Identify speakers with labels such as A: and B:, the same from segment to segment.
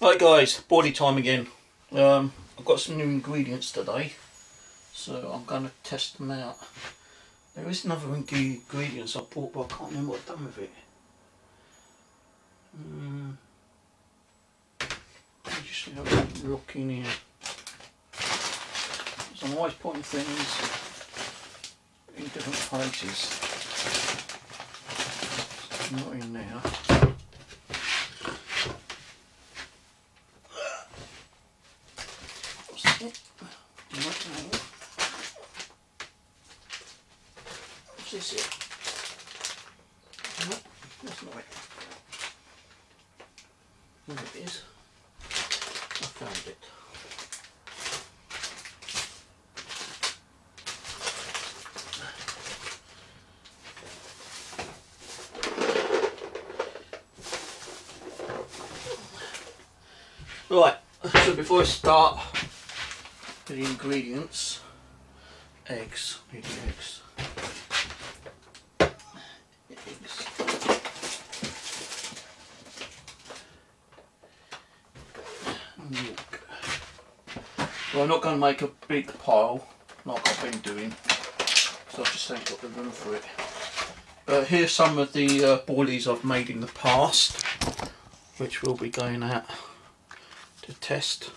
A: Right guys, boilie time again. I've got some new ingredients today, so I'm going to test them out. There is another ingredients I bought, but I can't remember what I've done with it. Let me just have a look in here. So I'm always putting things in different places. It's not in there. What's this here? No, that's not it. There it is. I found it. Right, so before I start with the ingredients, eggs, need eggs. Milk. Well, I'm not going to make a big pile like I've been doing, so I've just ain't got the room for it. Here's some of the boilies I've made in the past, which we'll be going out to test.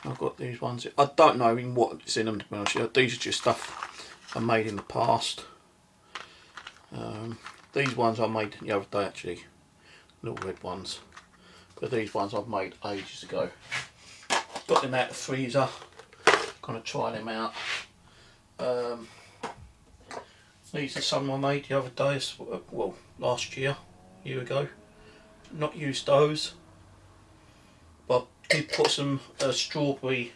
A: I've got these ones. I don't know even what's in them, to be honest. These are just stuff I made in the past. These ones I made the other day actually, little red ones. But these ones I've made ages ago. Got them out of the freezer. Gonna try them out. These are some I made the other day. Well, last year, a year ago. Not used those, but did put some strawberry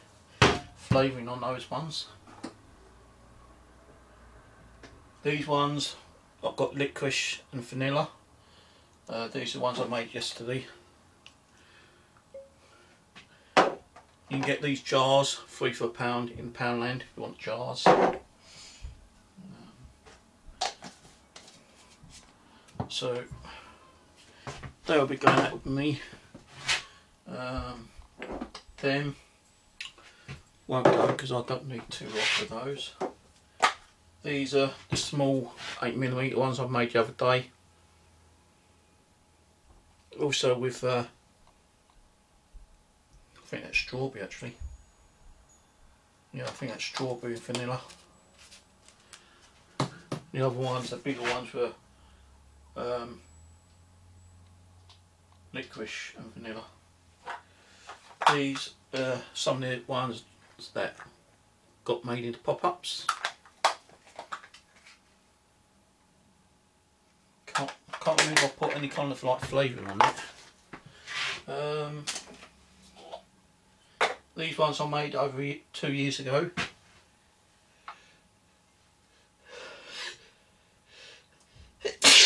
A: flavouring on those ones. These ones I've got licorice and vanilla. These are the ones I made yesterday. You can get these jars, 3 for £1 in Poundland if you want jars. So they'll be going out with me. Them won't go because I don't need 2 lots of those. These are the small 8mm ones I made the other day. Also with I think that's strawberry actually. Yeah, I think that's strawberry and vanilla. The other ones, the bigger ones, were licorice and vanilla. These are some of the ones that got made into pop-ups. Can't remember if I put any kind of like flavouring on it. These ones I made over 2 years ago.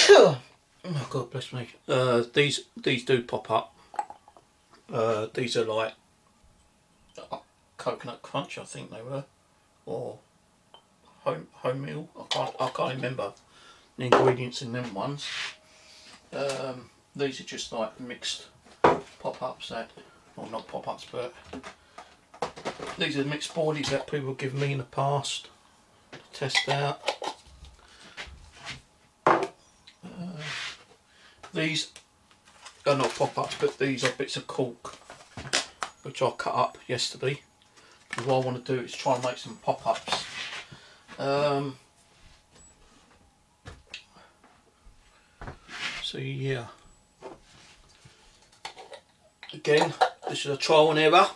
A: Oh God bless me. These do pop up. These are like coconut crunch, I think they were, or home meal. I can't remember the ingredients in them ones. These are just like mixed pop-ups that, well, not pop-ups, but these are mixed boilies that people have given me in the past to test out. These are not pop-ups, but these are bits of cork which I cut up yesterday. And what I want to do is try and make some pop-ups. So yeah, again, this is a trial and error.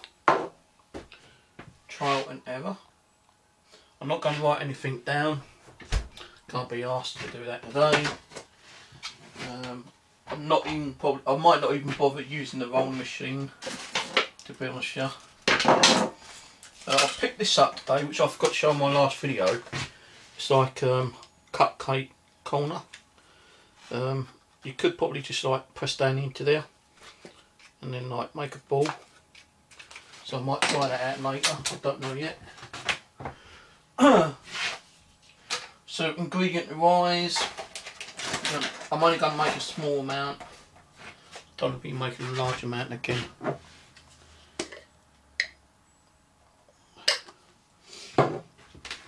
A: Trial and error. I'm not going to write anything down. Can't be asked to do that today. I'm not even I might not even bother using the rolling machine, to be honest with you. I picked this up today, which I forgot to show in my last video. It's like cupcake corner. You could probably just like press down into there and then like make a ball. So I might try that out later, I don't know yet. So ingredient wise, I'm only going to make a small amount. don't want to be making a large amount again.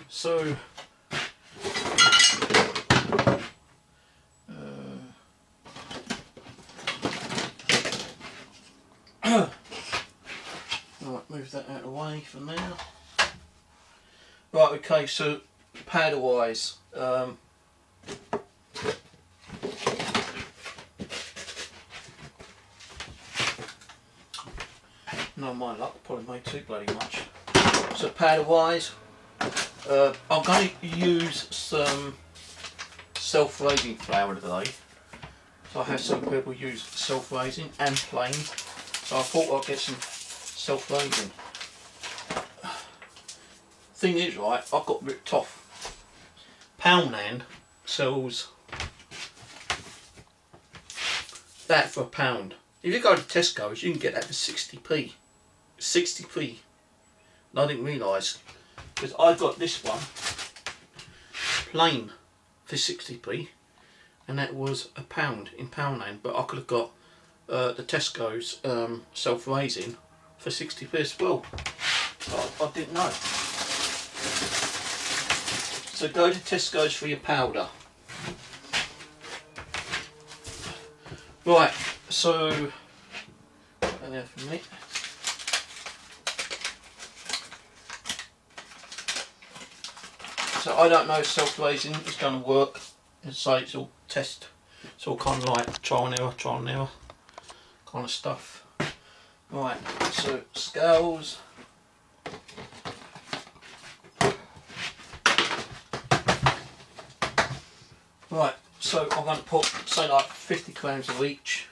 A: So right, move that out of the way for now. Right, okay, so powder wise, no, my luck, probably made too bloody much. So powder wise, I'm going to use some self-raising flour today. So I have some people use self-raising and plain, so I thought I'd get some self-raising. Thing is, right, I've got ripped off. Poundland sells that for £1. If you go to Tesco's, you can get that for 60p. 60p. And I didn't realise, because I got this one plain for 60p, and that was £1 in Poundland. But I could have got the Tesco's self-raising for 60p as well. I didn't know. So go to Tesco's for your powder. Right, so there for a minute. So I don't know if self-raising is going to work. So it's all test. It's all kind of like trial and error kind of stuff. Right, so scales. Right, so I'm going to put, say, like 50 grams of each.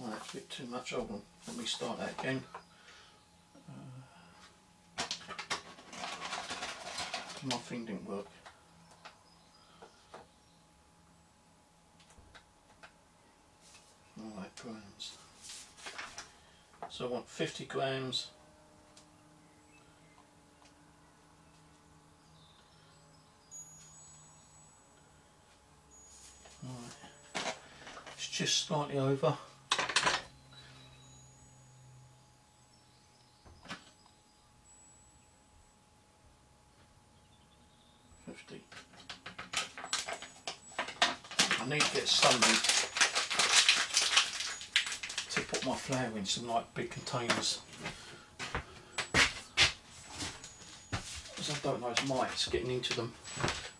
A: Right, that's a bit too much. Hold on, let me start that again. My thing didn't work. Alright, grams. So I want 50 grams. Alright. It's just slightly over. I need to get something to put my flour in, some like big containers, because I don't know, it's mites getting into them.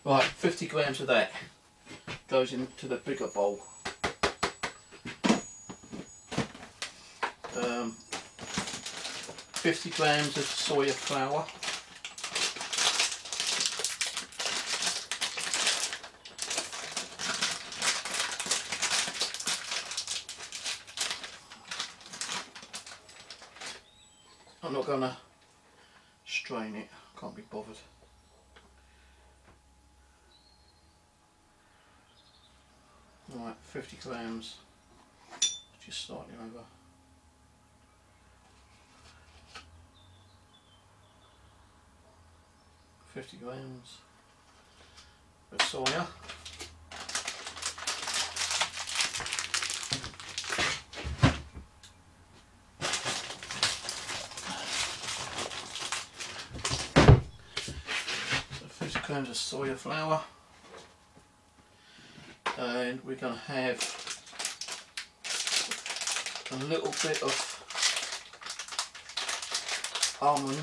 A: Right, 50 grams of that goes into the bigger bowl. 50 grams of soya flour. I'm not going to strain it, can't be bothered. Right, 50 grams, just slightly over. £50 grams of soya. Grams of soya flour, and we're going to have a little bit of almond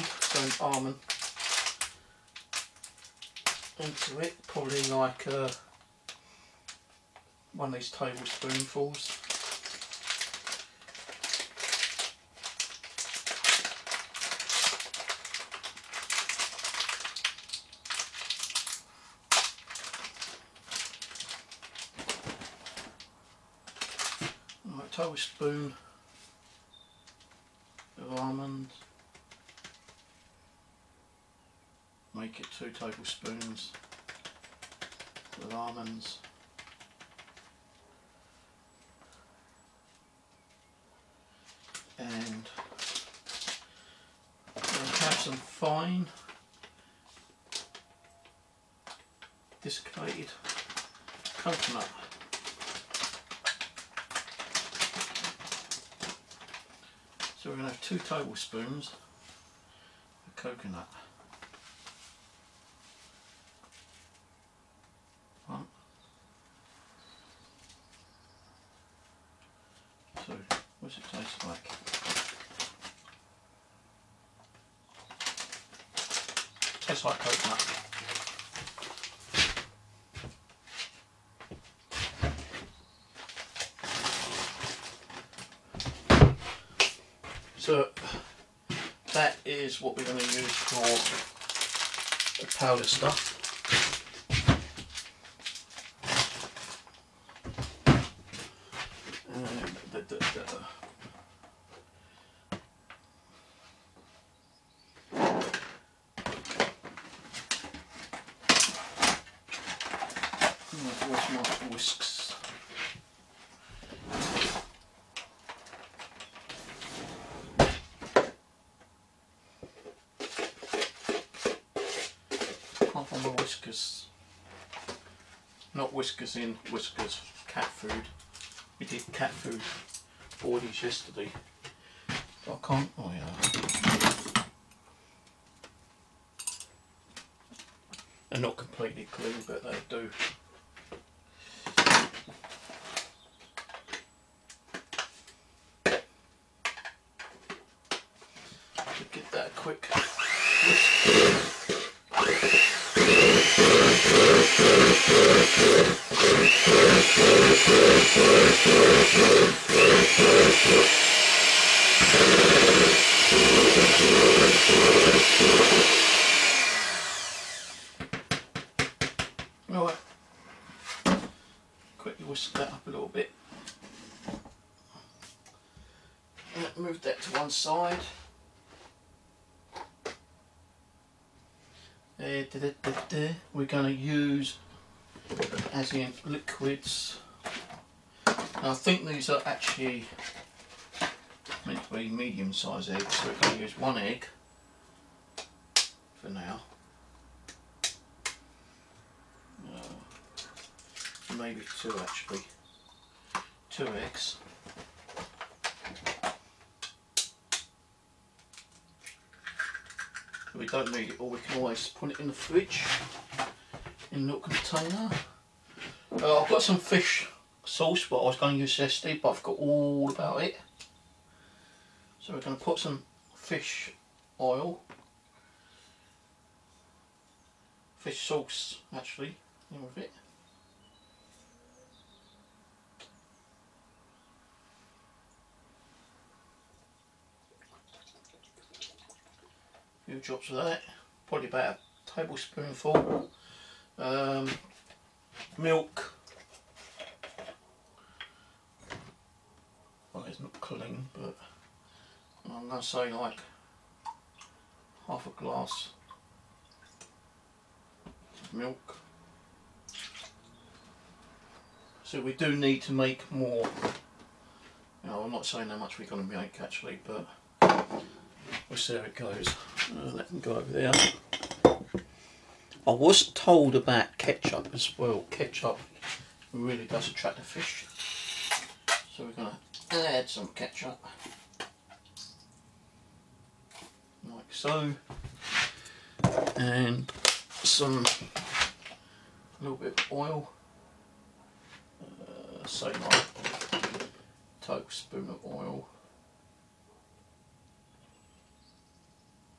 A: into it, probably like one of these tablespoonfuls. Tablespoon of almonds, make it 2 tablespoons of almonds, and some fine desiccated coconut. So we're going to have 2 tablespoons of coconut. 1, 2. What's it taste like? Tastes like coconut. So that is what we're going to use for the powder stuff. Where's my whisks? Can't find my whiskers. Not whiskers in whiskers, cat food. We did cat food boilies yesterday. I can't. Oh yeah. They're not completely clean, but they do. To get that quick whisk. Right, quickly whisk that up a little bit. Move that to one side. We're going to use, as in liquids. Now, I think these are actually meant to be medium-sized eggs, so we're going to use 1 egg for now. Maybe 2 actually. 2 eggs. We don't need it all, we can always put it in the fridge in a little container. I've got some fish sauce, but I was going to use zesty, but I forgot all about it. So we're going to put some fish oil, fish sauce actually, in with it. Few drops of that, probably about a tablespoonful. Milk. Well, it's not clean, but I'm going to say like half a glass of milk. So we do need to make more. You know, I'm not saying how much we're going to make actually, but we'll see how it goes. Let them go over there. I was told about ketchup as well. Ketchup really does attract the fish. So we're going to add some ketchup. Like so. And some, a little bit of oil. Say like a tablespoon of oil.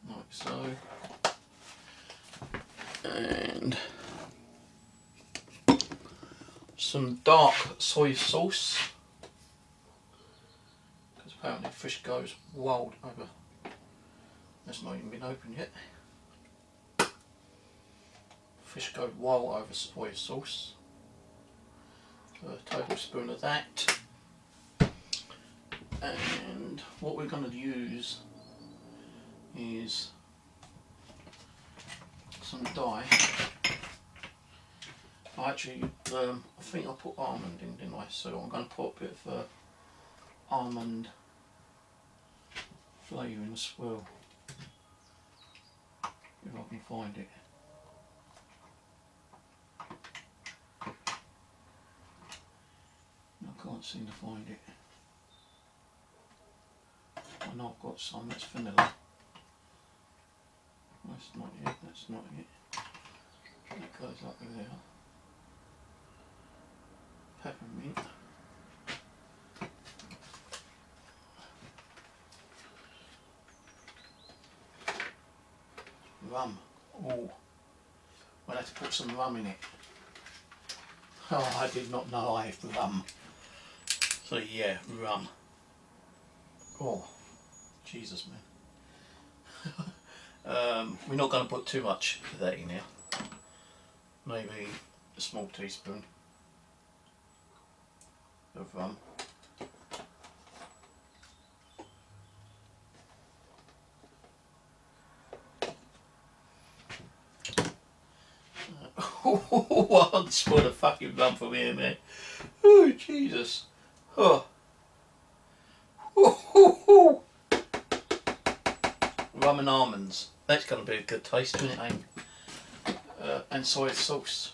A: Like so. And some dark soy sauce, because apparently fish goes wild over. That's not even been opened yet. Fish go wild over soy sauce. So a tablespoon of that. And what we're going to use is some dye. Actually, I think I put almond in, didn't I? So I'm going to put a bit of almond flavouring as well. If I can find it. I can't seem to find it. I know I've got some, that's vanilla. That's not it, that's not it. That goes up there. Peppermint. Rum. Oh, we'll have to put some rum in it. Oh, I did not know I have rum. So yeah, rum. Oh, Jesus, man. We're not going to put too much of that in here. Maybe a small teaspoon of rum. I'll spoil the fucking rum from here, man. Oh, Jesus. Oh. Rum and almonds. That's going to be a good taste, isn't it, Amy? And soy sauce.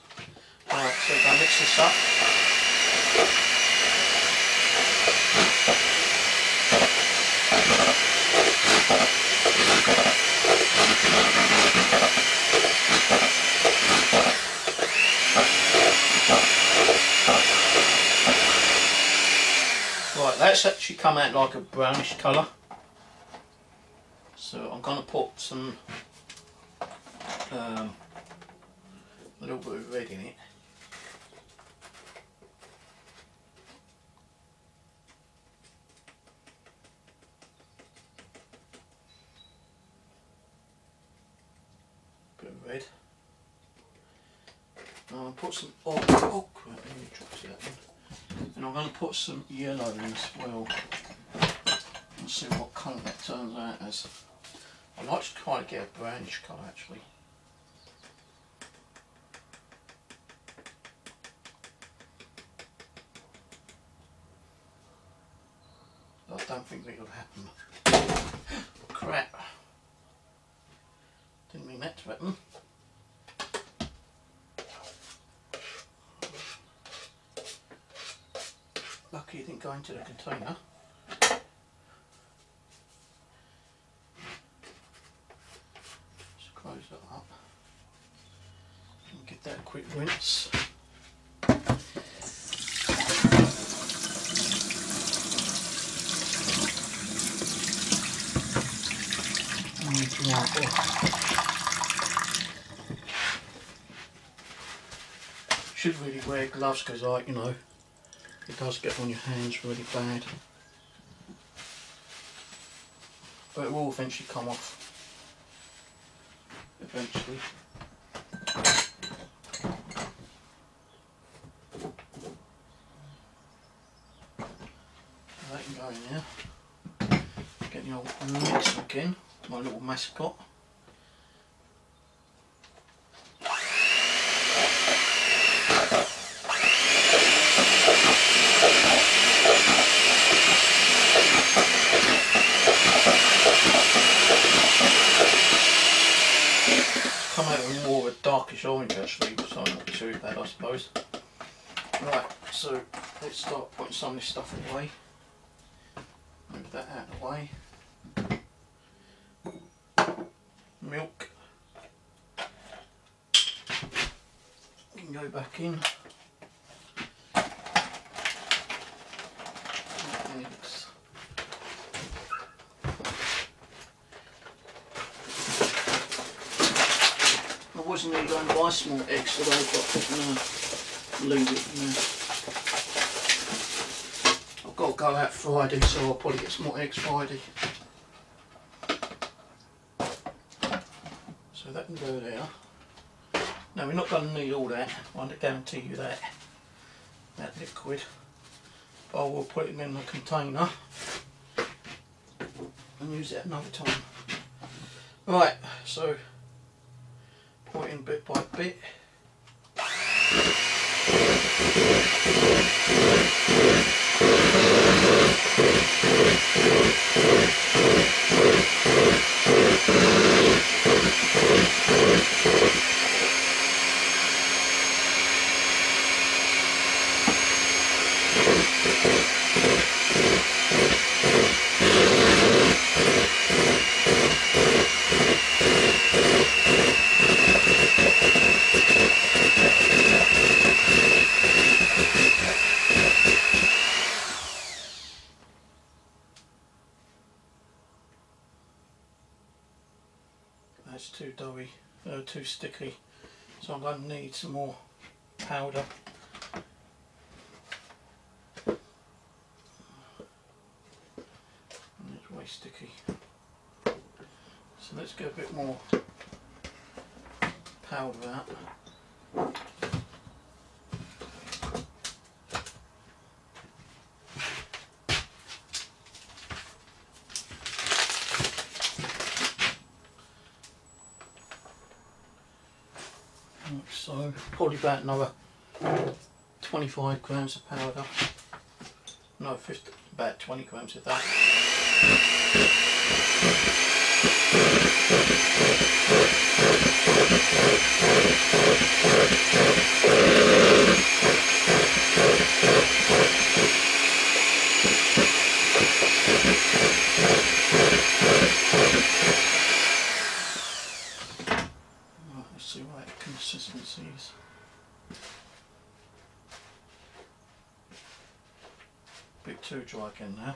A: Alright, so we're going to mix this up. Right, that's actually come out like a brownish colour. So I'm going to put some a little bit of red in it. Bit of red. I'll put some crap, let me drop that in. And I'm going to put some yellow in as well. Let's see what colour that turns out as. I like to kind of get a brownish colour actually. I don't think that will happen. Crap. Didn't mean that to happen. Lucky it didn't go into the container. Just close that up and give that a quick rinse. Should really wear gloves because, like, you know, it does get on your hands really bad. But it will eventually come off. Eventually. That can go in there. Get the old mixer again, my little mascot. Come out with more of a darkish orange actually, so not too bad I suppose. Right, so let's start putting some of this stuff away. Move that out of the way. Milk. You can go back in. Eggs. I wasn't really going to buy small eggs today, but I'm going to leave it in there. I've got to go out Friday, so I'll probably get some more eggs Friday. So that can go there. Now we're not going to need all that, I can guarantee you that. That liquid. I will put it in the container and use it another time. Right, so pour it in bit by bit. That's too doughy, too sticky. So I'm going to need some more powder. And it's way sticky. So let's get a bit more powder out. So probably about another 25 grams of powder. No, 50, about 20 grams of that. Let's see what that consistency is. A bit too dry again now.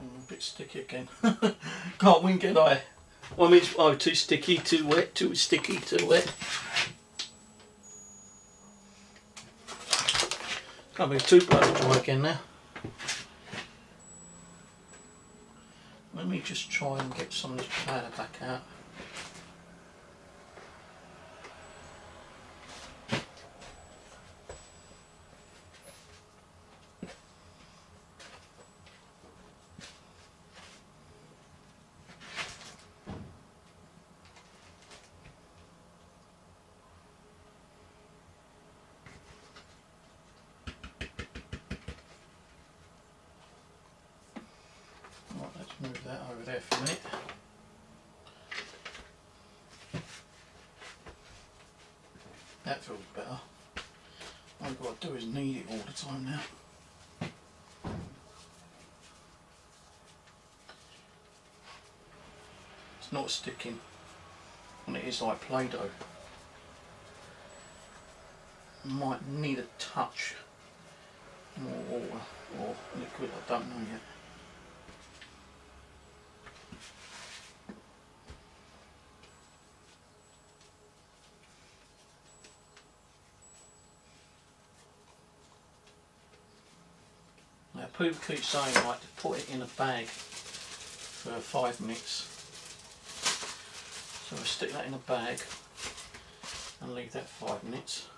A: A bit sticky again. Can't win, can I? 1 minute, oh, too sticky, too wet, too sticky, too wet. Can't be too bloody dry again now. Let me just try and get some of this powder back out. Move that over there for a minute. That feels better. All I've got to do is knead it all the time now. It's not sticking, and it is like Play-Doh. Might need a touch more water or liquid, I don't know yet. Now, people keep saying like to put it in a bag for 5 minutes. So I stick that in a bag and leave that 5 minutes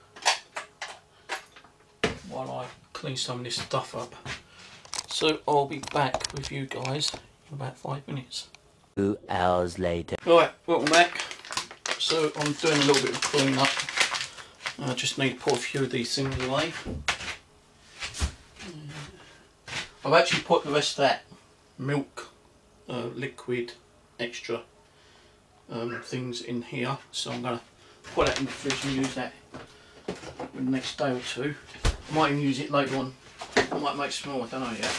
A: while I clean some of this stuff up. So I'll be back with you guys in about 5 minutes.
B: 2 hours later.
A: Right, welcome back. So I'm doing a little bit of clean up. I just need to put a few of these things away. I've actually put the rest of that milk, liquid, extra things in here, so I'm going to put that in the fridge and use that for the next day or two. I might even use it later on. I might make some more, I don't know yet.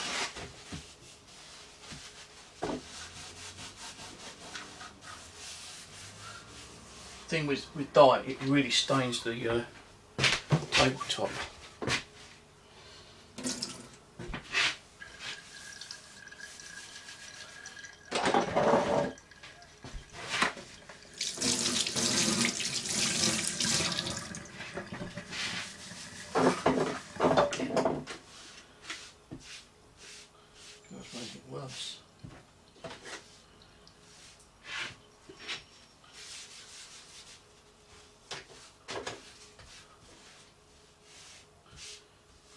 A: Thing with dye, it really stains the tabletop. Worse.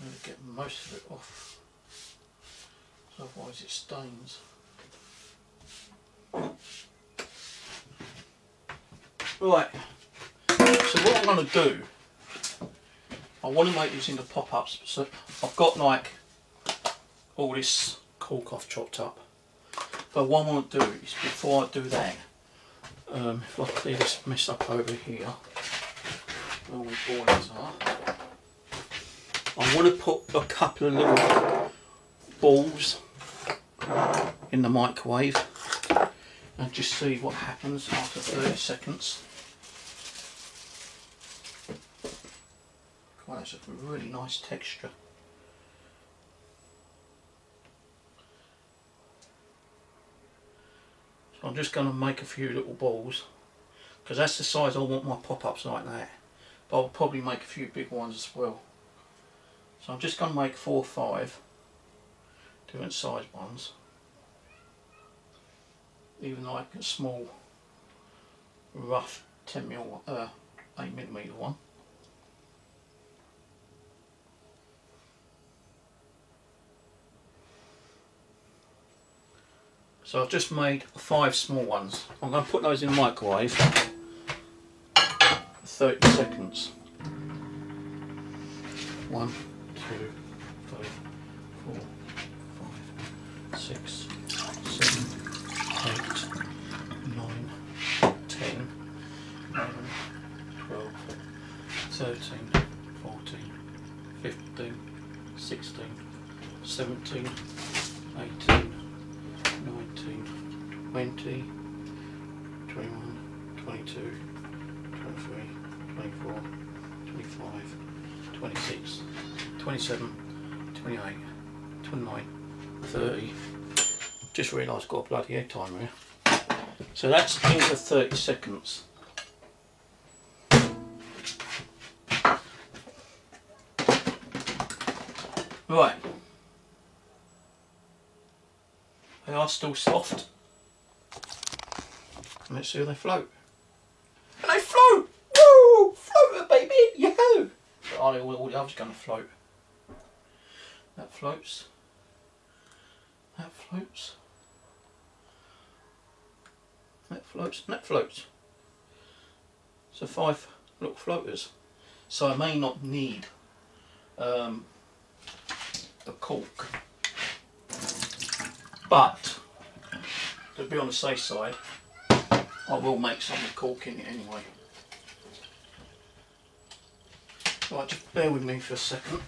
A: I'm going to get most of it off, otherwise it stains. Right, so what I'm going to do, I want to make these into pop-ups, so I've got like all this cork off chopped up. But what I want to do is, before I do that, if I clear this mess up over here, where all my boilies are, I want to put a couple of little balls in the microwave and just see what happens after 30 seconds. Well, that's a really nice texture. So I'm just going to make a few little balls, because that's the size I want my pop-ups, like that. But I'll probably make a few big ones as well. So I'm just going to make 4 or 5 different size ones. Even like a small, rough 8mm one. So I've just made 5 small ones. I'm going to put those in the microwave for 30 seconds. 1, 2, 3, 4, 5, 6, 7, 8, 9, 10, 11, 12, 13, 14, 15, 16, 17, 18, 19, 20, 21, 22, 23, 24, 25, 26, 27, 28, 29, 30. Just realised I've got a bloody egg timer here. So that's in for 30 seconds. Right. They are still soft. Let's see how they float. And they float! Woo! Floater, baby! Yahoo! But all the others going to float. That floats. That floats. That floats. And that floats. So 5 little floaters. So I may not need the cork. But, to be on the safe side, I will make some with cork in it anyway. Right, just bear with me for a second.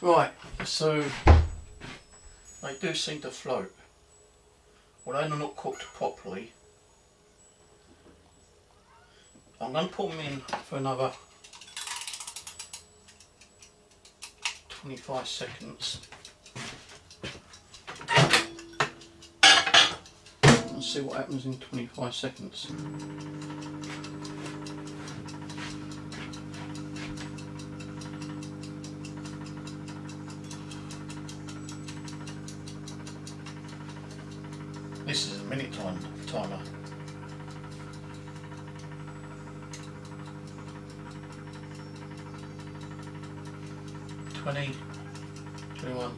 A: Right, so they do seem to float. Well, they're not cooked properly. I'm going to put them in for another 25 seconds. Let's see what happens in 25 seconds. This is a minute timer. Twenty, 21,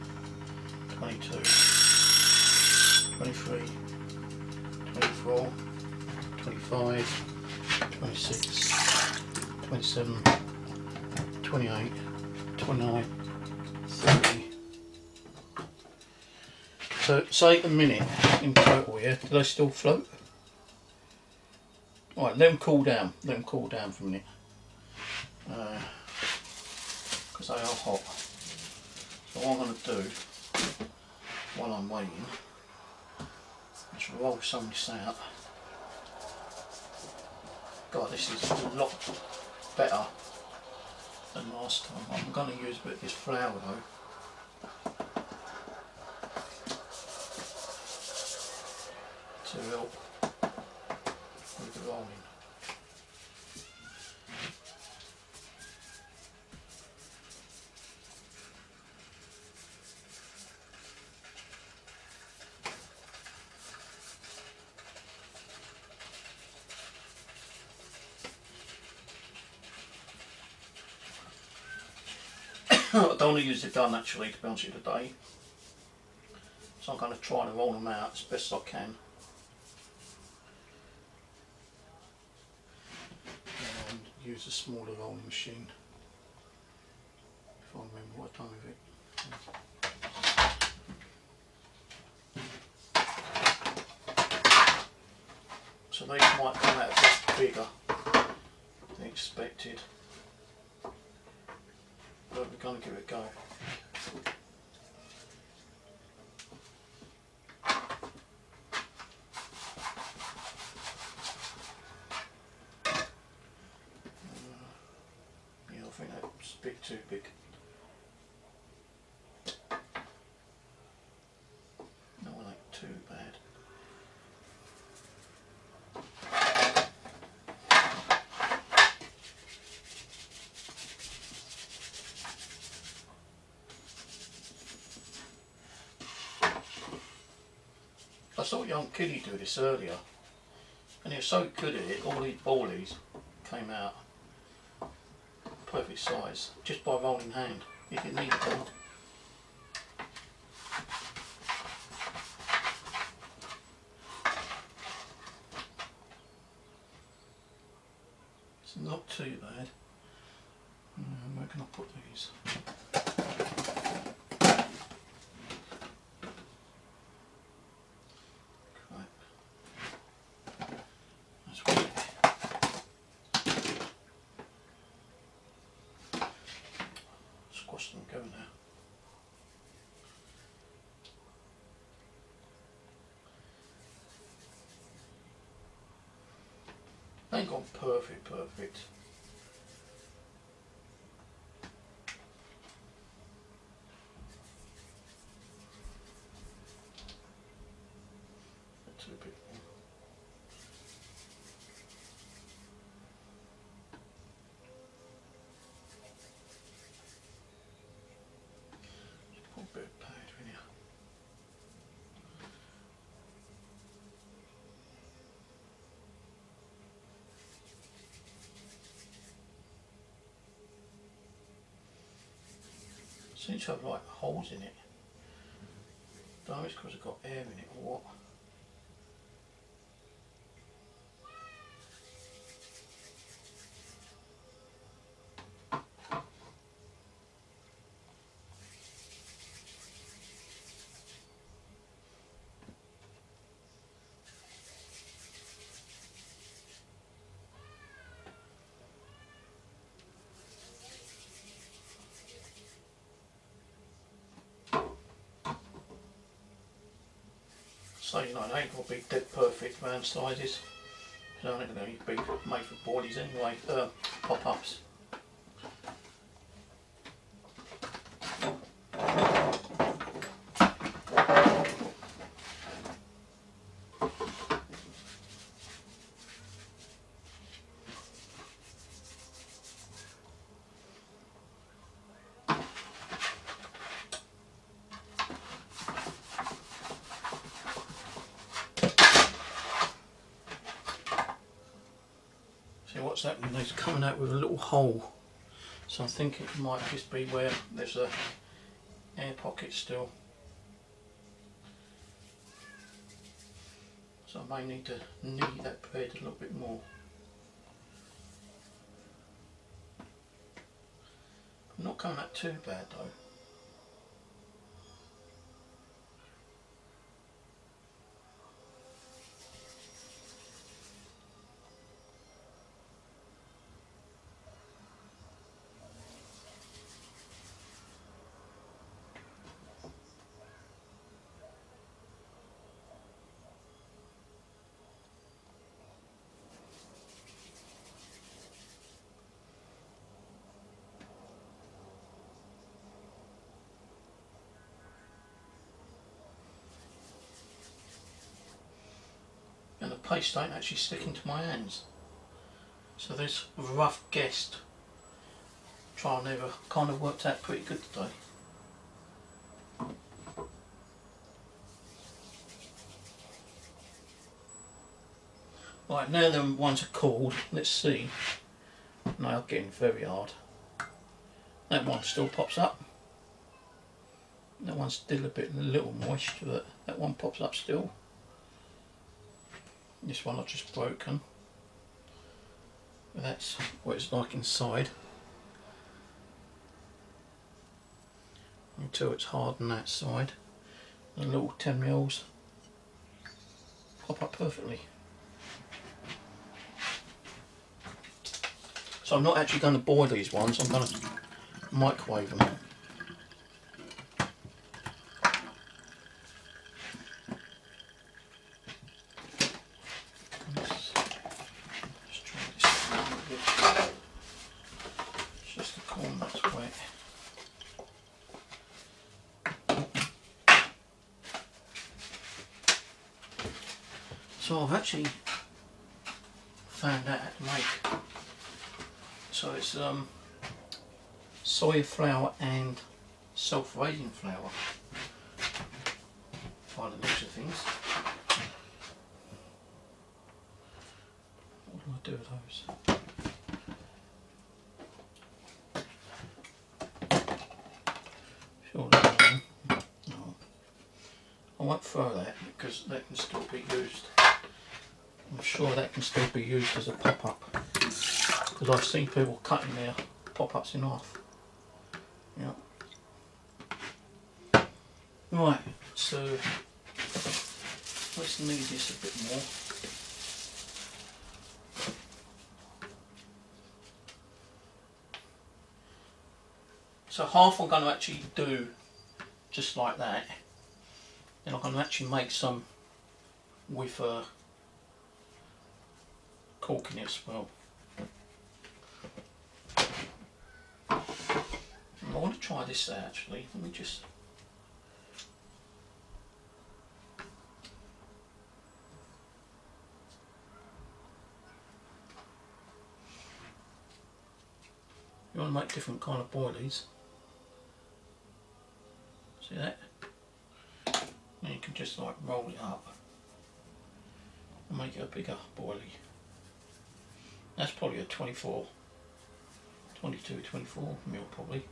A: 22, 23, 24, 25, 26, 27, 28, 29, 30. So say a minute in total here. Do they still float? Right, let them cool down. Let them cool down for a minute. Because they are hot. So what I'm going to do while I'm waiting is roll some of this out. God, this is a lot better than last time. I'm going to use a bit of this flour though. To help with the rolling. I don't want to use the gun actually, to be honest with you, today. So I'm going to try to roll them out as best I can. And use a smaller rolling machine. If I remember what I've done with it. So these might come out a bit bigger than expected. But we're going to give it a go. Yeah, I think that's a bit too big. No, it ain't too bad. I saw young Kitty do this earlier, and he was so good at it, all these Boilies came out perfect size, just by rolling hand. He didn't need a board. It's not too bad. Where can I put these? Squash them go now. They ain't gone perfect. That's a bit more. Put a bit of powder in here. Seems to have like holes in it. Don't know if it's because it's got air in it or what. So you know, they ain't got to be dead perfect round sizes. They're only going to be made for Boilies anyway, pop-ups. What's happening, they're coming out with a little hole, so I think it might just be where there's a air pocket still, so I may need to knead that bed a little bit more. Not coming out too bad though. And the paste ain't actually sticking to my hands. So this rough guessed trial and error kind of worked out pretty good today. Right, now the ones are cooled, let's see. Now getting very hard. That one still pops up. That one's still a little moist, but that one pops up still. This one I've just broken. That's what it's like inside. Until it's hard on that side. The little 10mm pop up perfectly. So I'm not actually going to boil these ones, I'm going to microwave them. Let's try this one a bit. It's just the corn that's wet. So I've actually found out how to make. So it's soya flour and self-raising flour, by the looks of things. What do I do with those? Sure, no. I won't throw that because that can still be used. I'm sure that can still be used as a pop-up, because I've seen people cutting their pop-ups in half. Yeah. Right, so let's knead this a bit more. So half I'm going to actually do just like that. Then I'm going to actually make some with cork in it as well. And I want to try this out actually. Let me just. You want to make different kind of boilies. See that? And you can just like roll it up and make it a bigger boilie. That's probably a 22, 24 mil probably.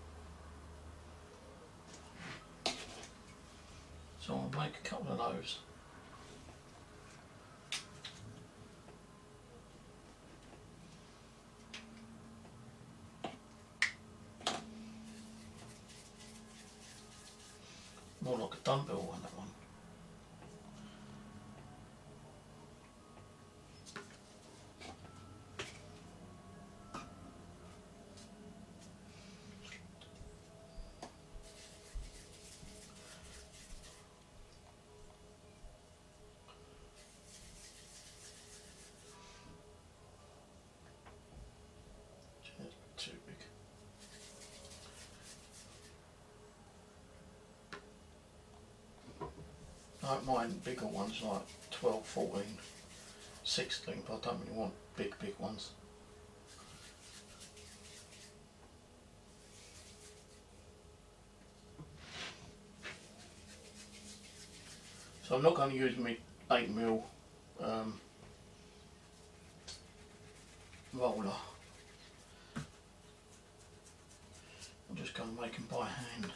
A: So I'll make a couple of those. More like a dumbbell one, that one. That's too big. I don't mind bigger ones like 12, 14, 16, but I don't really want big ones. So I'm not going to use my 8mm roller. I'm just going to make them by hand.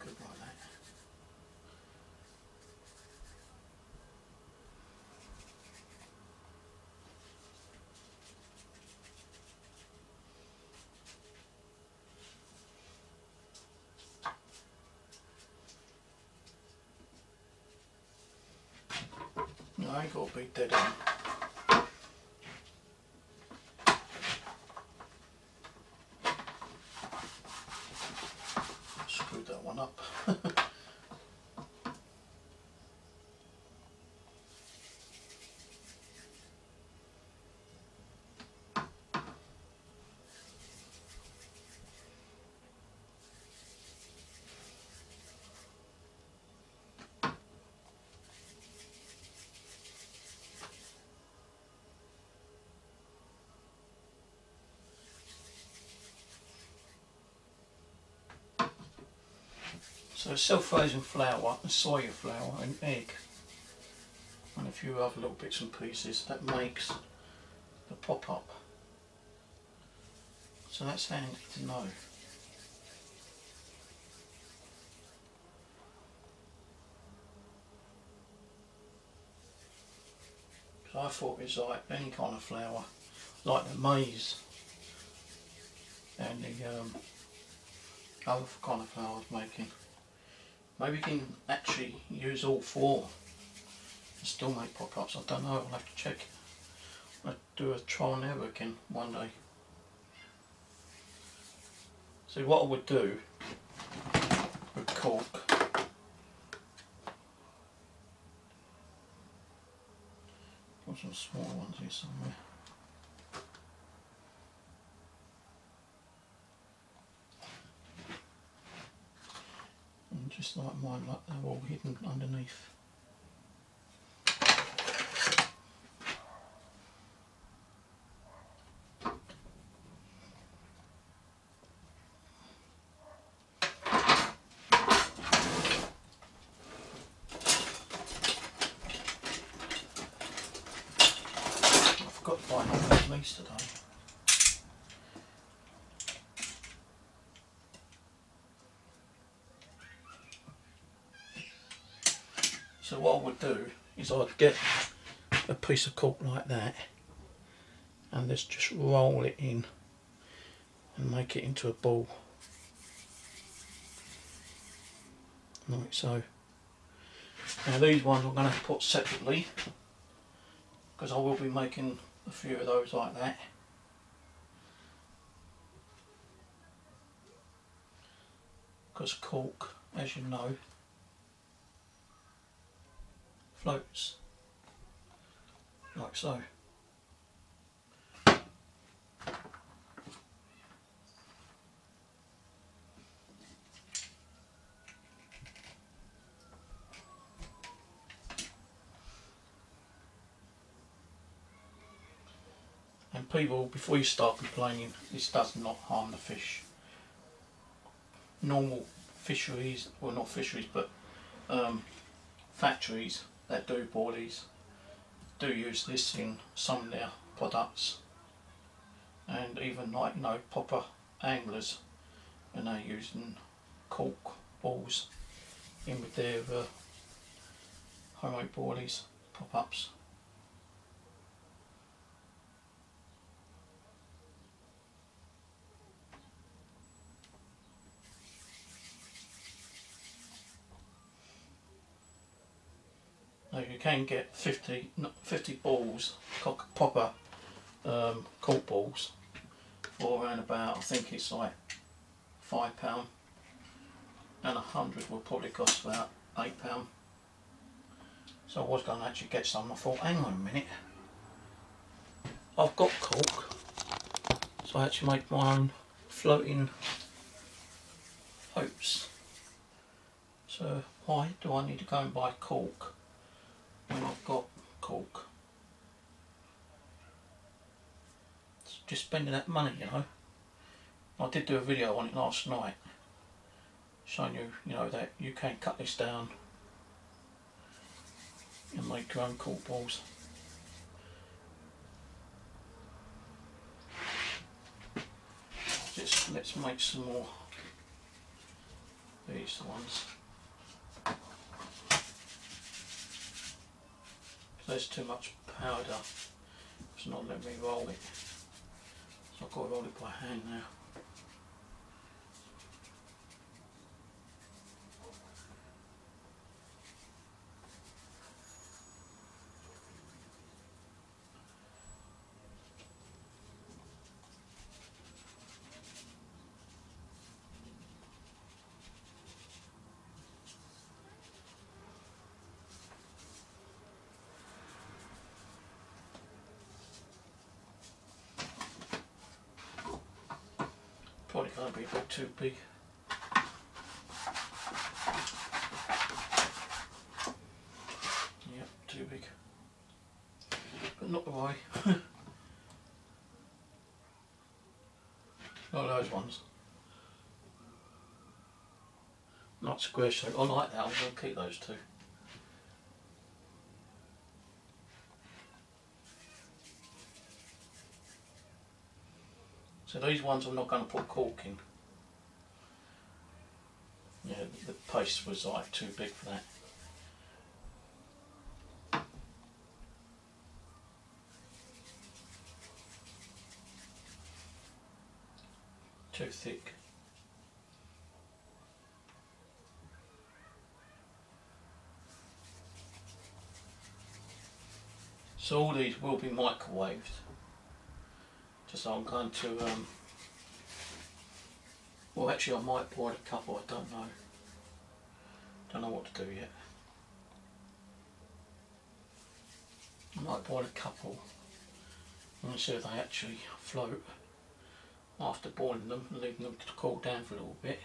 A: Good like that. No, I ain't got to be dead on. Screwed that one up. So self-raising flour and soya flour and egg and a few other little bits and pieces that makes the pop-up. So that's handy to know. So I thought it was like any kind of flour, like the maize and the other kind of flour I was making. Maybe you can actually use all four and still make pop-ups. I don't know, I'll have to check. I'll do a trial and error again one day. So what I would do with cork, got some small ones here somewhere. And just like mine, like they're all hidden underneath. I forgot to buy another piece today. So what I would do is I'd get a piece of cork like that and let's just roll it in and make it into a ball, like so. Now these ones I'm going to put separately because I will be making a few of those like that. Because cork, as you know, floats like so. And people, before you start complaining, this does not harm the fish. Normal fisheries, well not fisheries but factories that do boilies do use this in some of their products, and even like, you know, popper anglers, and they're using cork balls in with their homemade boilies, pop-ups. Now you can get 50 balls, popper cork balls, for around about, I think it's like £5, and 100 will probably cost about £8. So I was going to actually get some. I thought, hang on a minute, I've got cork, so I actually make my own floating hopes. So why do I need to go and buy cork when I've got cork? It's just spending that money, you know. I did do a video on it last night, showing you, you know, that you can cut this down and make your own cork balls. Just let's make some more. These ones. There's too much powder. It's not letting me roll it. So I've got to roll it by hand now. Probably going to be a bit too big. Yep, too big. But not the way. Not those ones. Not like square shape. I like that. I'm going to keep those two. So these ones I'm not going to put cork in. Yeah, the paste was like too big for that. Too thick. So all these will be microwaved. Just so I'm going to, well actually I might boil a couple, I don't know. Don't know what to do yet. I might boil a couple and see if they actually float after boiling them and leaving them to cool down for a little bit.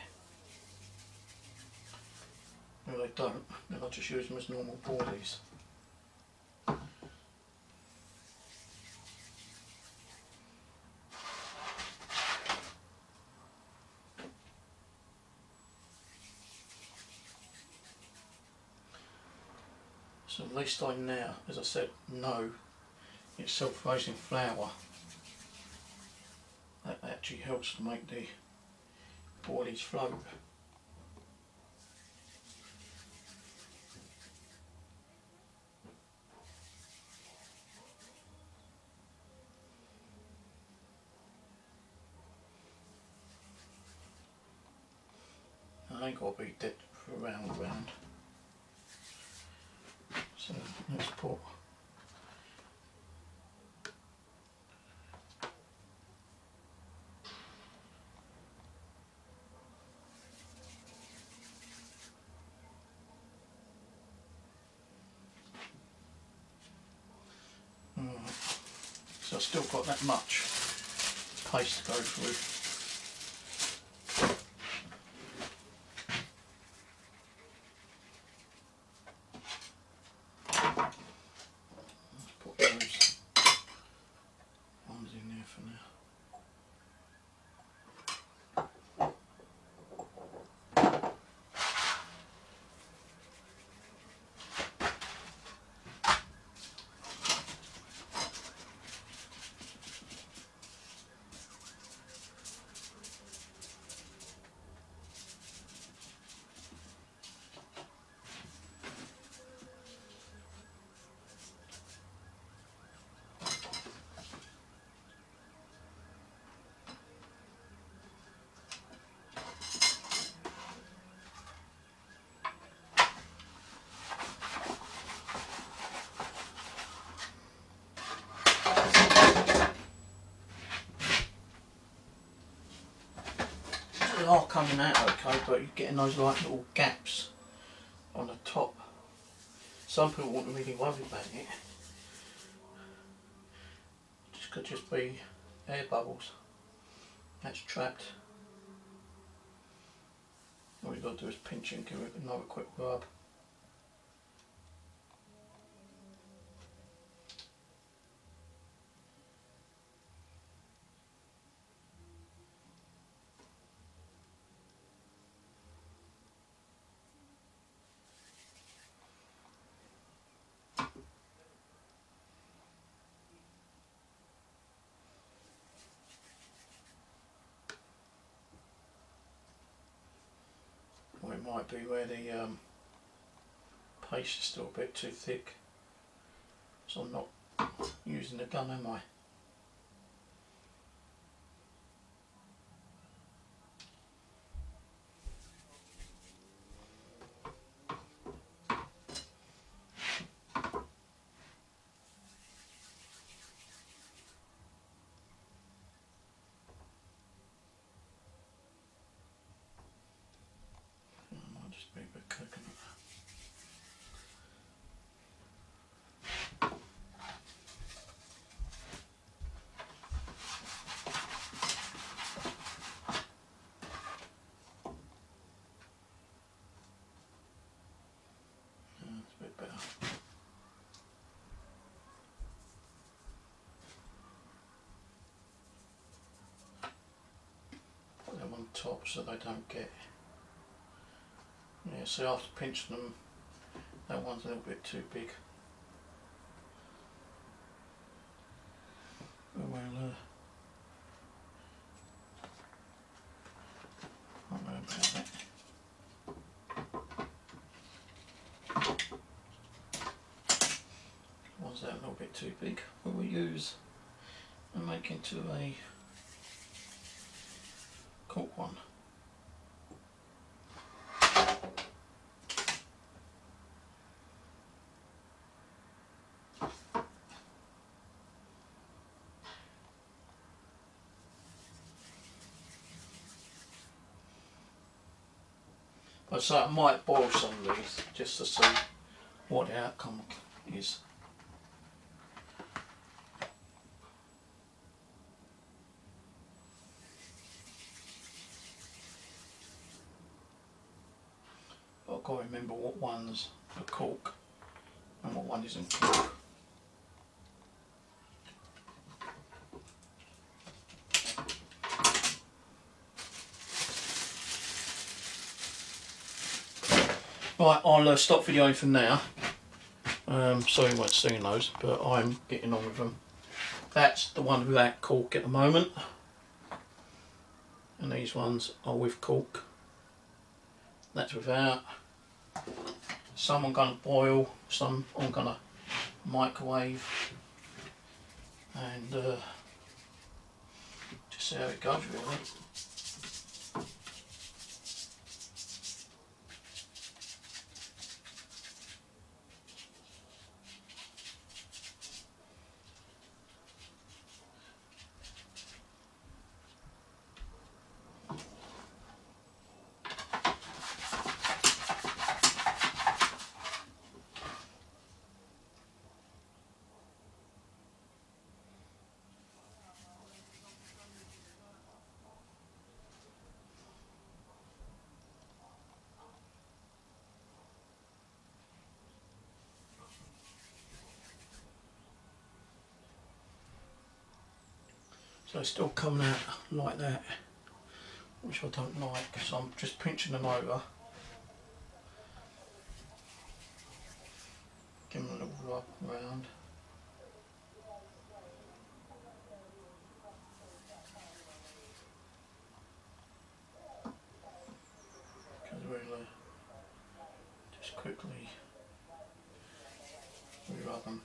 A: If they don't, then I'll just use them as normal boilies. So at least I now, as I said, know it's self-raising flour. That actually helps to make the boilies float. I ain't got to be dead for round. So let's put so I've still got that much paste to go through. Put those ones in there for now. They are coming out okay, but you're getting those like little gaps on the top. Some people wouldn't really worry about it. Just could just be air bubbles. That's trapped. All you've got to do is pinch it and give it another quick rub. Or it might be where the paste is still a bit too thick, so I'm not using the gun, am I? Might just be a bit coconut. That's a bit better. Put them on top so they don't get Yeah, so after pinching them, that one's a little bit too big. But we'll not know about that. One's that a little bit too big, what we'll use and make into a cork one. So I might boil some of these just to see what the outcome is. But I've got to remember what one's a cork and what one isn't cork. Right, I'll stop videoing for now. Sorry you weren't seeing those, but I'm getting on with them. That's the one without cork at the moment. And these ones are with cork. That's without. Some I'm going to boil, some I'm going to microwave. And just see how it goes really. So it's still coming out like that, which I don't like, so I'm just pinching them over. Give them a little rub around. Because we'll just quickly rub them,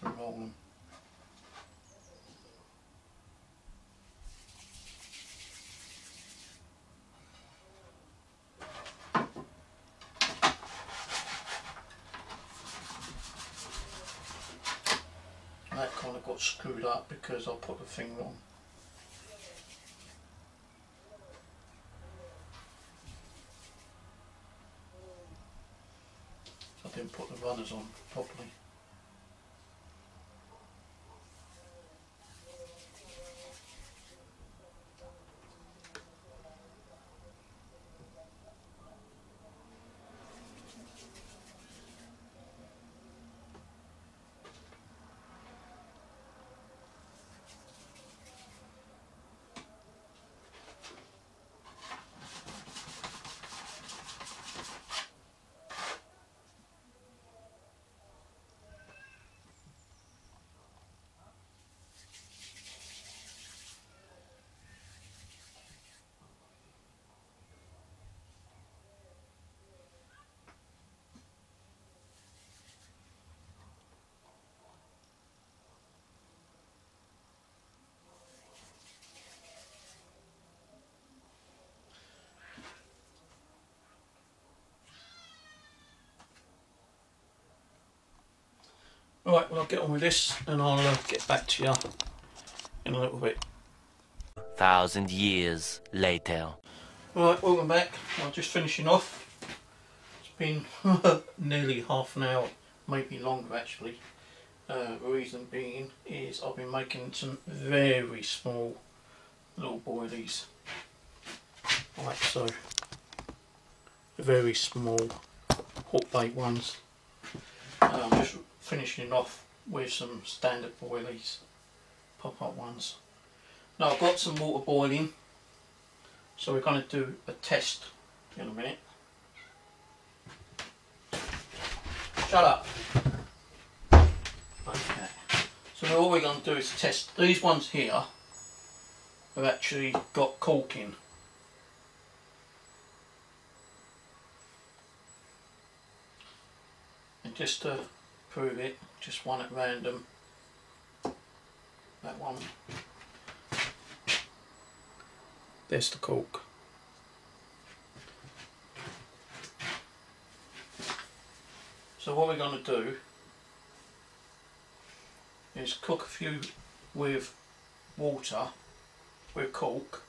A: roll them. That kind of got screwed up because I put the thing wrong. I didn't put the runners on properly. Right, well I'll get on with this and I'll get back to you in a little bit.
B: 1,000 years later.
A: Right, welcome back. I'm just finishing off. It's been nearly half an hour, maybe longer actually. The reason being is I've been making some very small little boilies. Like so. Very small hot bake ones. I'm just finishing off with some standard boilies, pop-up ones. Now I've got some water boiling, so we're going to do a test in a minute. Shut up. Okay. So what we're going to do is test these ones here. Have actually got cork in. And just to prove it, just one at random. That one. There's the cork. So what we're going to do is cook a few with water with cork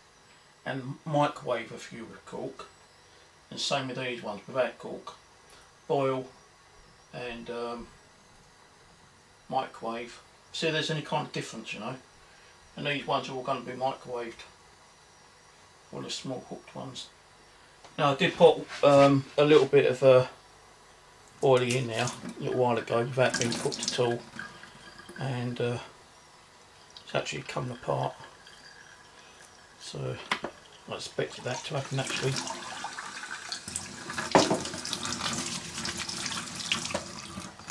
A: and microwave a few with cork, and same with these ones without cork. Boil and microwave. See if there's any kind of difference, you know. And these ones are all going to be microwaved. All the small hooked ones. Now I did put a little bit of Boilie in there a little while ago without being cooked at all, and it's actually coming apart. So I expected that to happen actually.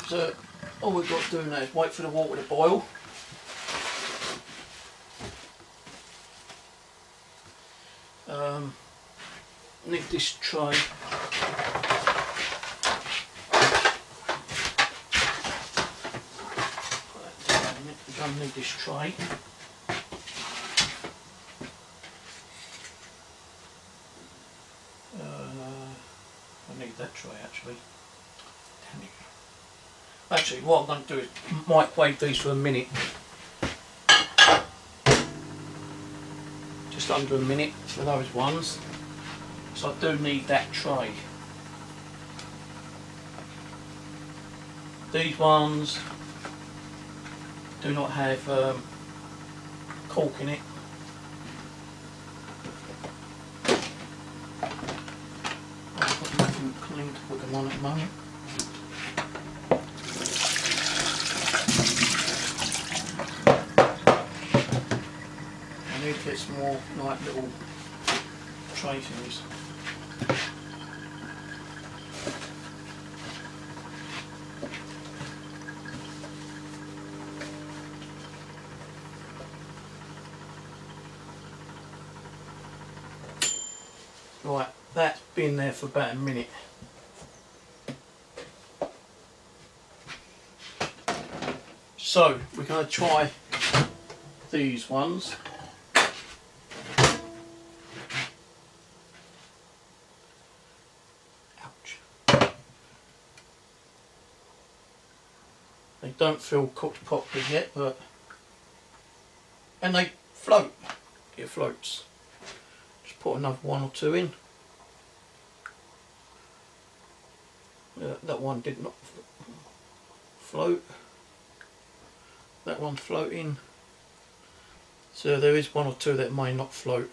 A: So all we've got to do now is wait for the water to boil. Need this tray. I need this tray. I need that tray actually. Damn it. Actually, what I'm going to do is microwave these for a minute. Just under a minute for those ones. So I do need that tray. These ones do not have cork in it. I've got nothing clean to put them on at the moment. I need to get some more like little tray things. Right, that's been there for about a minute. So we're going to try these ones. Ouch. They don't feel cooked properly yet, but and they float. It floats. Just put another one or two in. That one did not float. That one's floating. So there is one or two that may not float.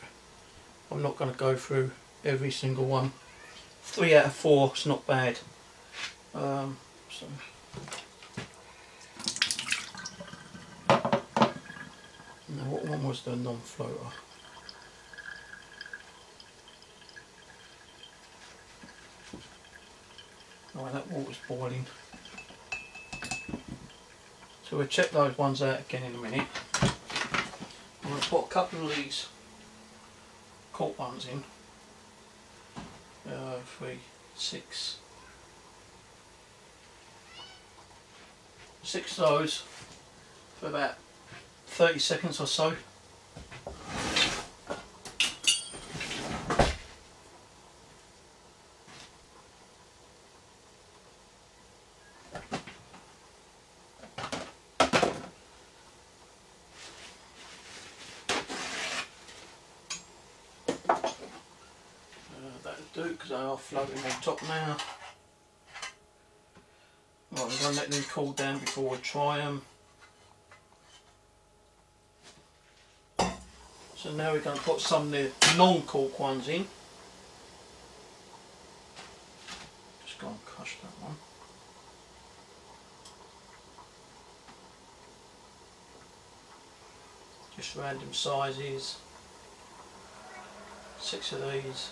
A: I'm not going to go through every single one. 3 out of 4 is not bad. So. Now what one was the non-floater? Right, that water's boiling. So we'll check those ones out again in a minute. I'm going to put a couple of these cork ones in. 3, 6. 6 of those for about 30 seconds or so. That'll do because they are floating on top now. Right, we're going to let them cool down before we try them. So now we're going to put some of the non-cork ones in. Just go and crush that one. Just random sizes. 6 of these.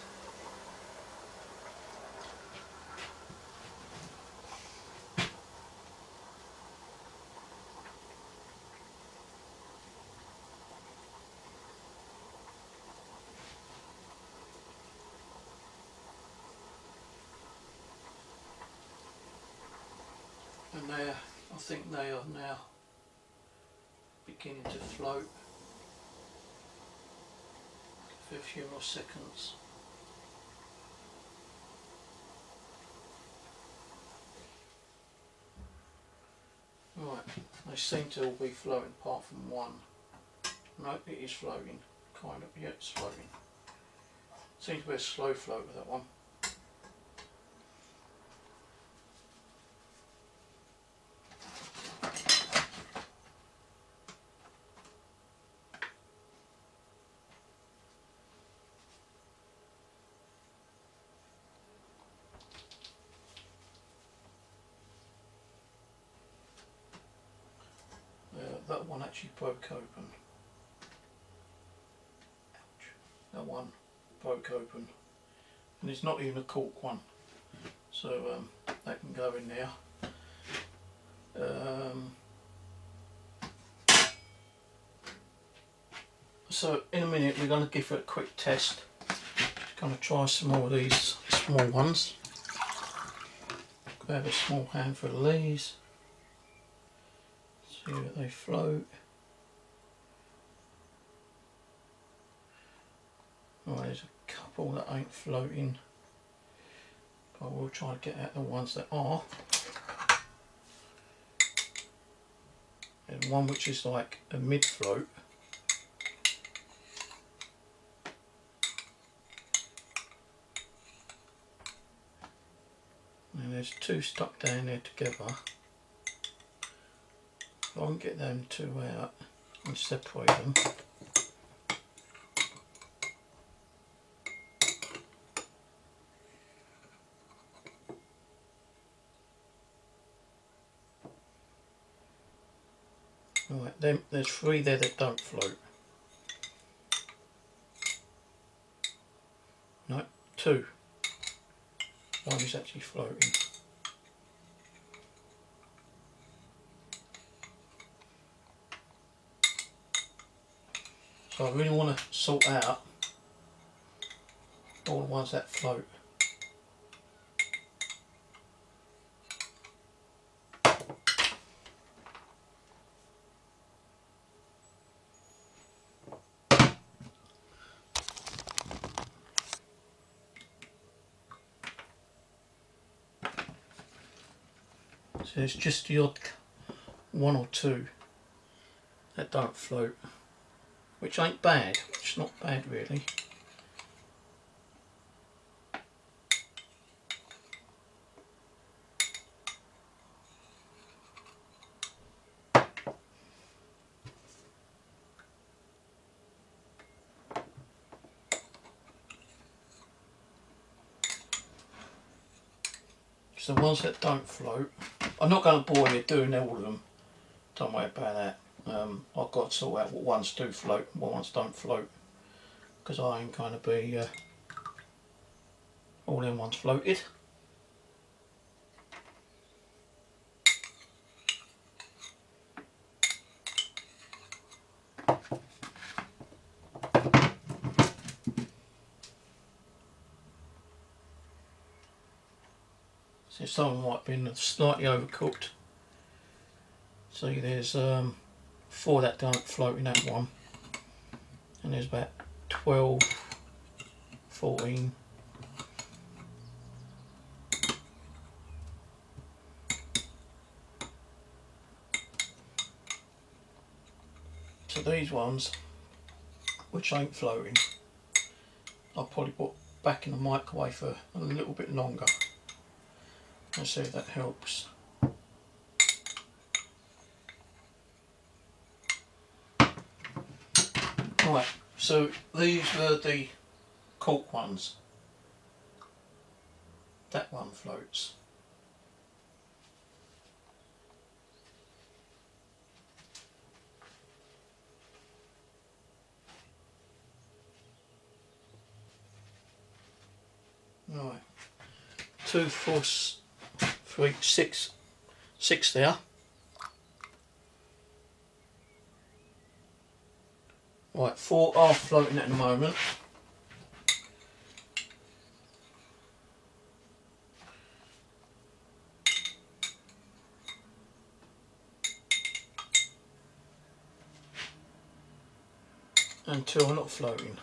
A: And there, I think they are now beginning to float for a few more seconds. Right, they seem to all be floating apart from one. No, it is floating, kind of, yeah, it's floating. Seems to be a slow float with that one. That one actually broke open. Ouch. That one broke open. And it's not even a cork one. So that can go in there. So in a minute we're going to give it a quick test. Just going to try some more of these small ones. Grab a small handful of these. See if they float. Right, there's a couple that ain't floating. But we'll try to get out the ones that are. There's one which is like a mid float. And there's two stuck down there together. If I can get them two out and separate them. Right, then there's three there that don't float. No, two. One is actually floating. So I really want to sort out all the ones that float. So there's just the odd one or two that don't float, which ain't bad, it's not bad really. So the ones that don't float, I'm not going to bore you doing all of them, don't worry about that. I've got to sort out what ones do float and what ones don't float, because I ain't going to be all them ones floated. So some might have been slightly overcooked. See, there's 4 that don't float in that one, and there's about 12, 14. So these ones, which ain't floating, I'll probably put back in the microwave for a little bit longer. Let's see if that helps. Right, so these were the cork ones. That one floats. Right, 2, 4, 3, 6 there. Right, 4 are floating at the moment. and 2 are not floating.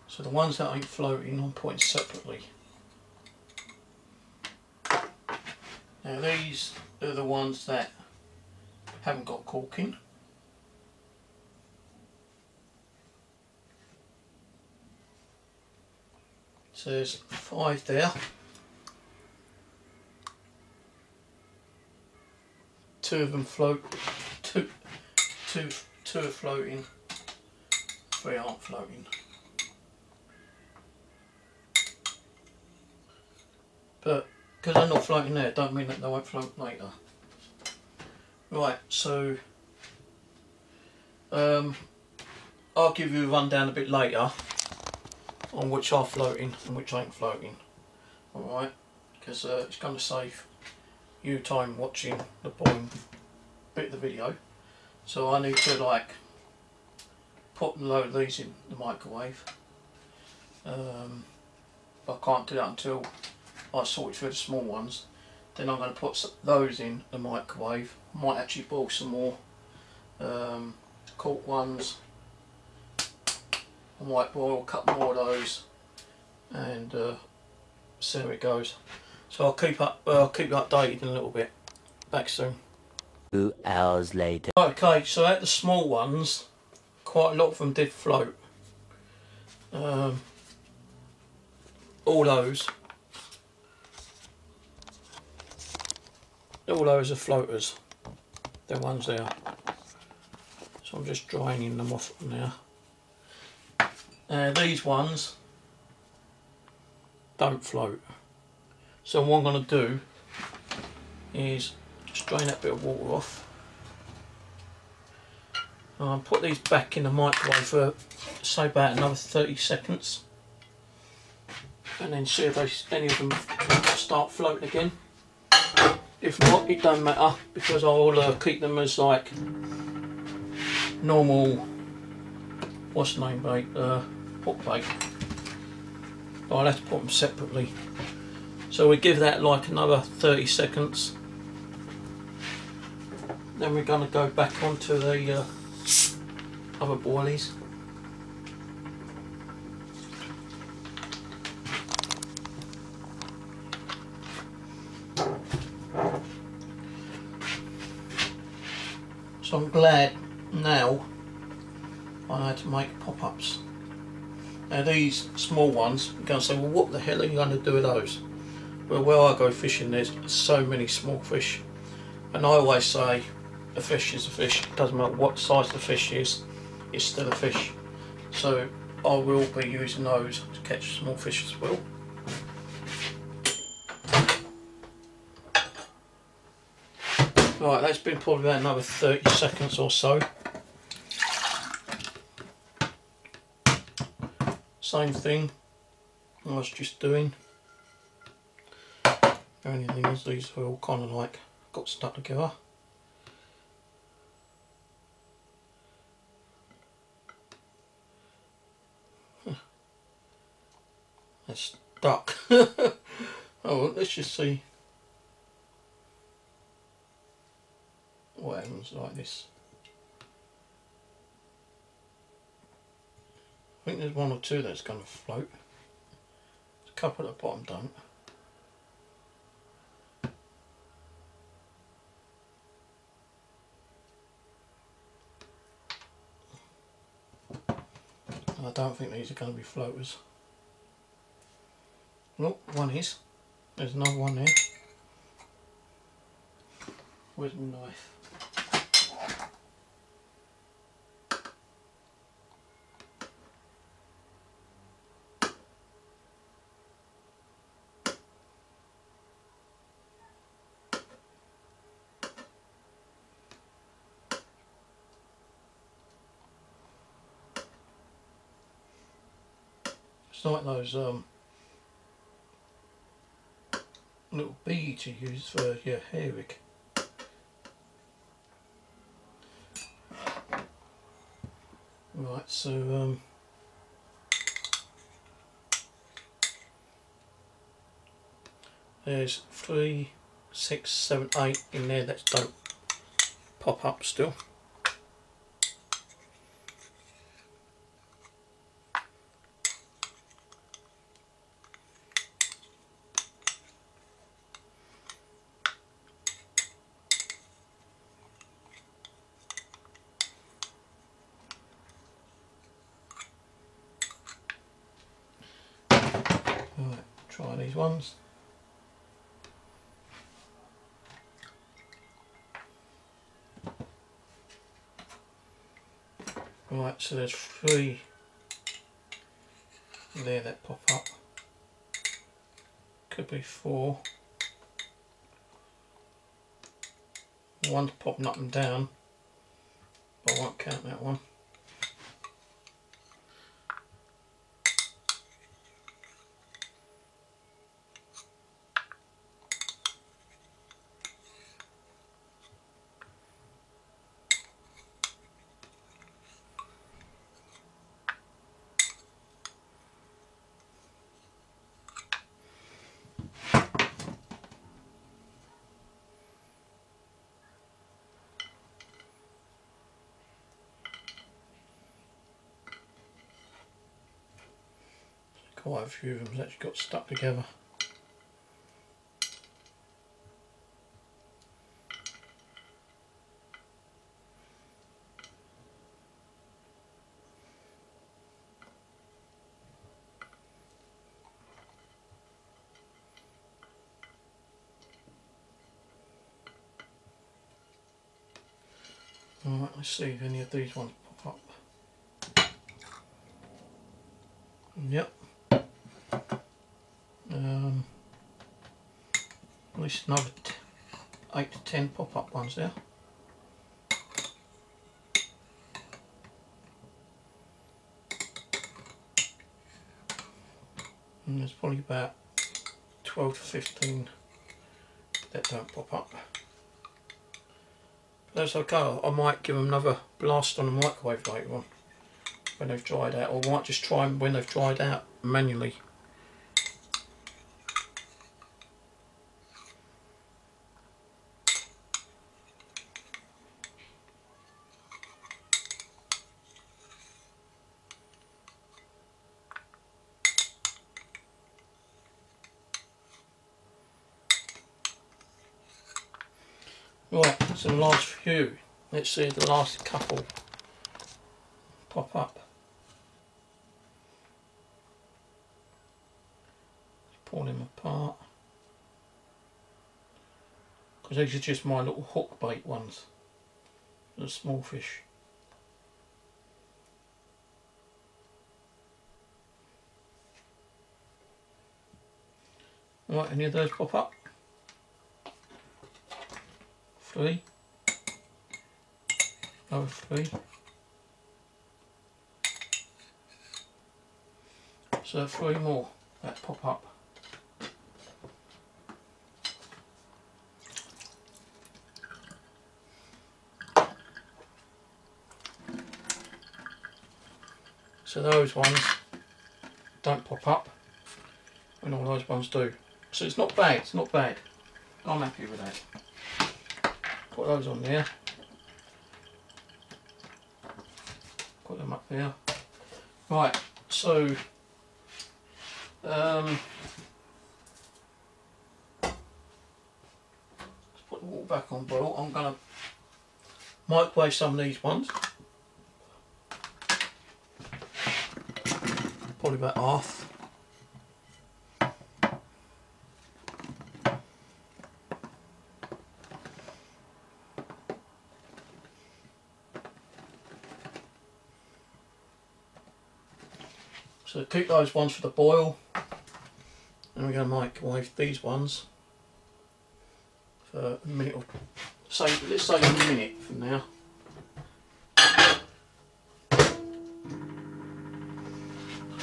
A: So the ones that ain't floating I'm putting separately. Now these are the ones that haven't got corking. So there's 5 there. 2 of them float, two are floating, 3 aren't floating. But because they're not floating there, don't mean that they won't float later. Right, so I'll give you a rundown a bit later on which are floating and which ain't floating. Alright, because it's going to save you time watching the boring bit of the video. So I need to like put a load of these in the microwave. I can't do that until I sort through the small ones. Then I'm going to put those in the microwave. Might actually boil some more cork ones. I might boil a couple more of those and see how it goes. So I'll keep you updated in a little bit. Back soon.
B: 2 hours later.
A: Okay, so at the small ones, quite a lot of them did float. All those are floaters. They're ones there. So I'm just draining them off now. These ones don't float. So what I'm going to do is just drain that bit of water off. I'll put these back in the microwave for say about another 30 seconds. And then see if any of them start floating again. If not, it don't matter because I'll keep them as like normal, what's the name, bait, hook bait. But I'll have to put them separately. So we give that like another 30 seconds. Then we're going to go back onto the other boilies. So I'm glad now I know how to make pop-ups. Now these small ones, you're going to say, well, what the hell are you going to do with those? Well, where I go fishing there's so many small fish, and I always say a fish is a fish. It doesn't matter what size the fish is, it's still a fish. So I will be using those to catch small fish as well. Right, that's been probably about another 30 seconds or so. Same thing I was just doing. The only thing is these are all kind of like got stuck together. They're stuck. Oh, well, let's just see what happens like this. I think there's 1 or 2 that's going to float. There's a couple at the bottom don't. And I don't think these are going to be floaters. Nope, one is. There's another one there. Where's my knife? It's like those little beads you use for your hair wig. Right, so there's 3, 6, 7, 8 in there that don't pop up still. ones. Right, so there's 3 there that pop up. Could be 4. One's popping up and down, but I won't count that one. Quite a few of them actually got stuck together. Alright, let's see if any of these ones pop up. Yep. At least another 8 to 10 pop-up ones there. And there's probably about 12 to 15 that don't pop up. But that's okay, I might give them another blast on the microwave later on when they've dried out, or I might just try them when they've dried out manually. Right, so the last few, let's see the last couple pop up. Pull them apart, because these are just my little hook bait ones, the small fish. Right, any of those pop up? 3, another 3. So 3 more that pop up. So those ones don't pop up, and all those ones do. So it's not bad, it's not bad. I'm happy with that. Put those on there. Put them up there. Right, so let's put the water back on boil. I'm going to microwave some of these ones. Probably about half. So keep those ones for the boil, and we're going to microwave these ones for a minute or let's say a minute from now.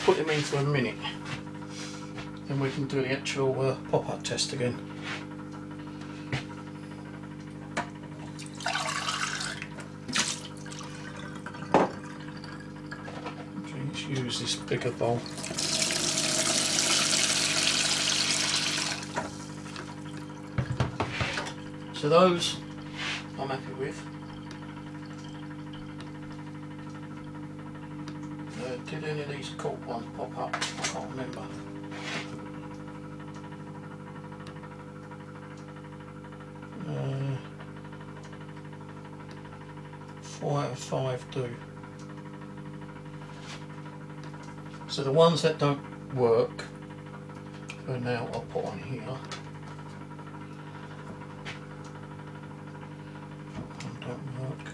A: Put them in for a minute, then we can do the actual pop-up test again. Use this bigger bowl. So those I'm happy with. Did any of these cork ones pop up? I can't remember. Four out of 5 do. So the ones that don't work, So now I'll put on here. That don't work.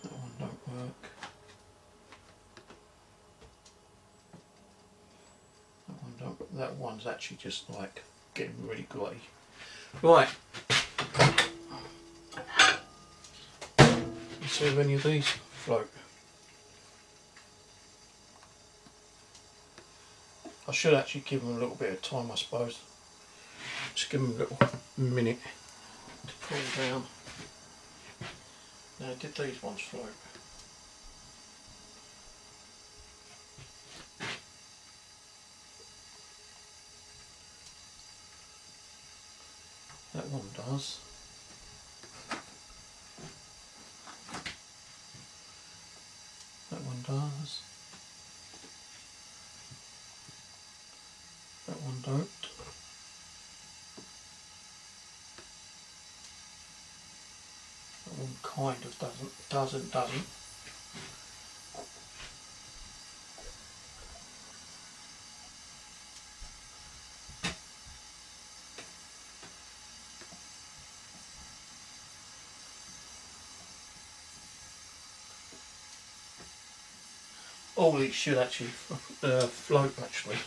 A: That one don't work. That one don't. That one's actually just like getting really grey. Right. Let's see if any of these float. I should actually give them a little bit of time, I suppose. Just give them a little minute to cool down. Now, did these ones float? That one does. That one does. That one don't. That one kind of doesn't. All these should actually float actually,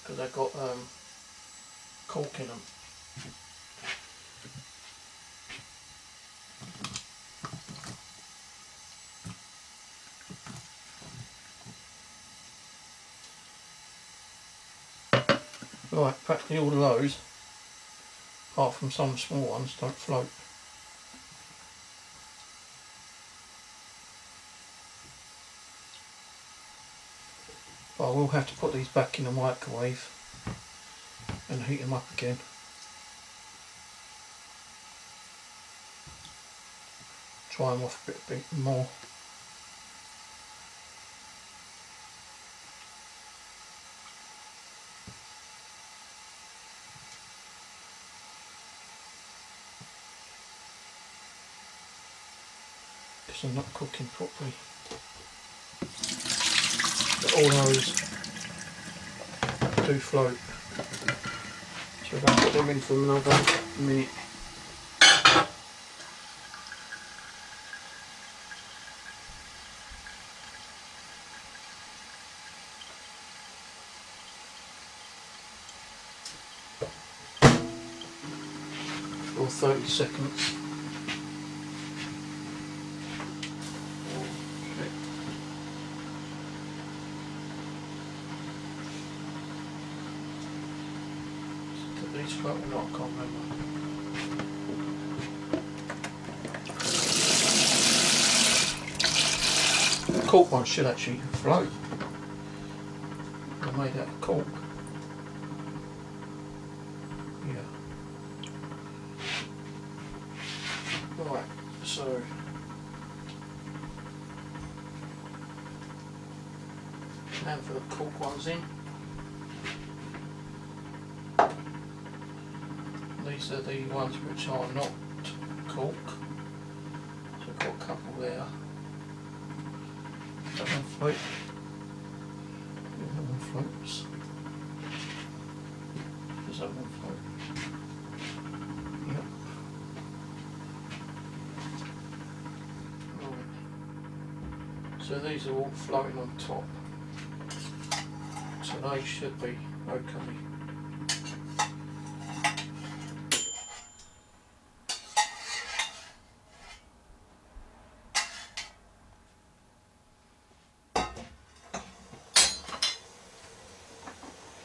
A: because they've got cork in them. Right, practically all of those, apart from some small ones, don't float. But I will have to put these back in the microwave and heat them up again. Try them off a bit more. Because they're not cooking properly. But all those do float. So we're going to put them in for another minute. Or 30 seconds. These float or not, I can't remember. The cork one should actually float. I made out of cork. Yeah. Right, so now for the cork ones in. These are the ones which are not cork. So I've got a couple there. That one float. That one floats. Does that one float? Yep. Right. So these are all floating on top. So they should be okay.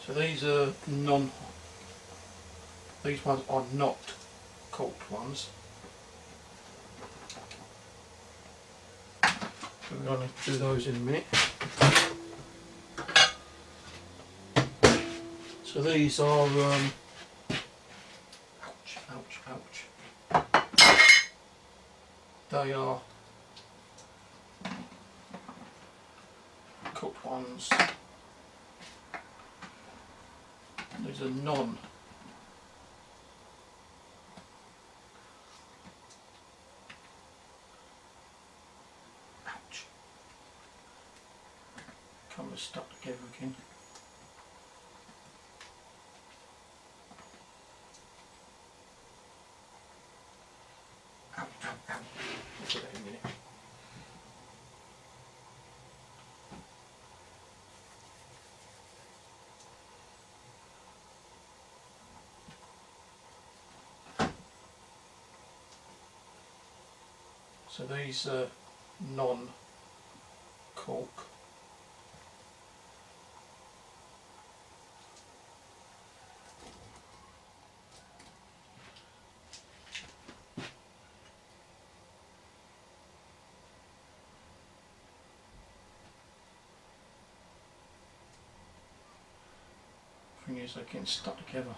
A: So these are these ones are not corked ones. We're going to do those in a minute. So these are, ouch, ouch, ouch. They are cooked ones. These are non. stuck together again. Ow, ow, ow. I'll do that in a minute. So these are non-cork. Thing is, they're getting stuck together.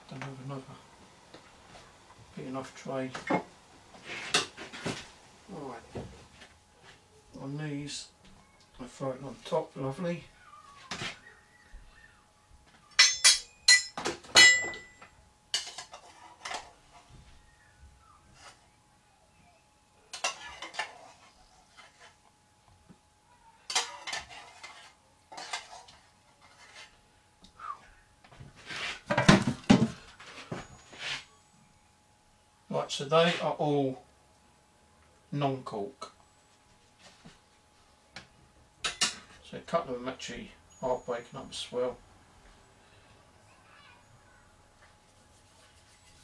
A: Done with another big enough tray. Alright, on these I throw it on top, lovely. Right, so they are all non-cork. So a couple of them actually are breaking up as well.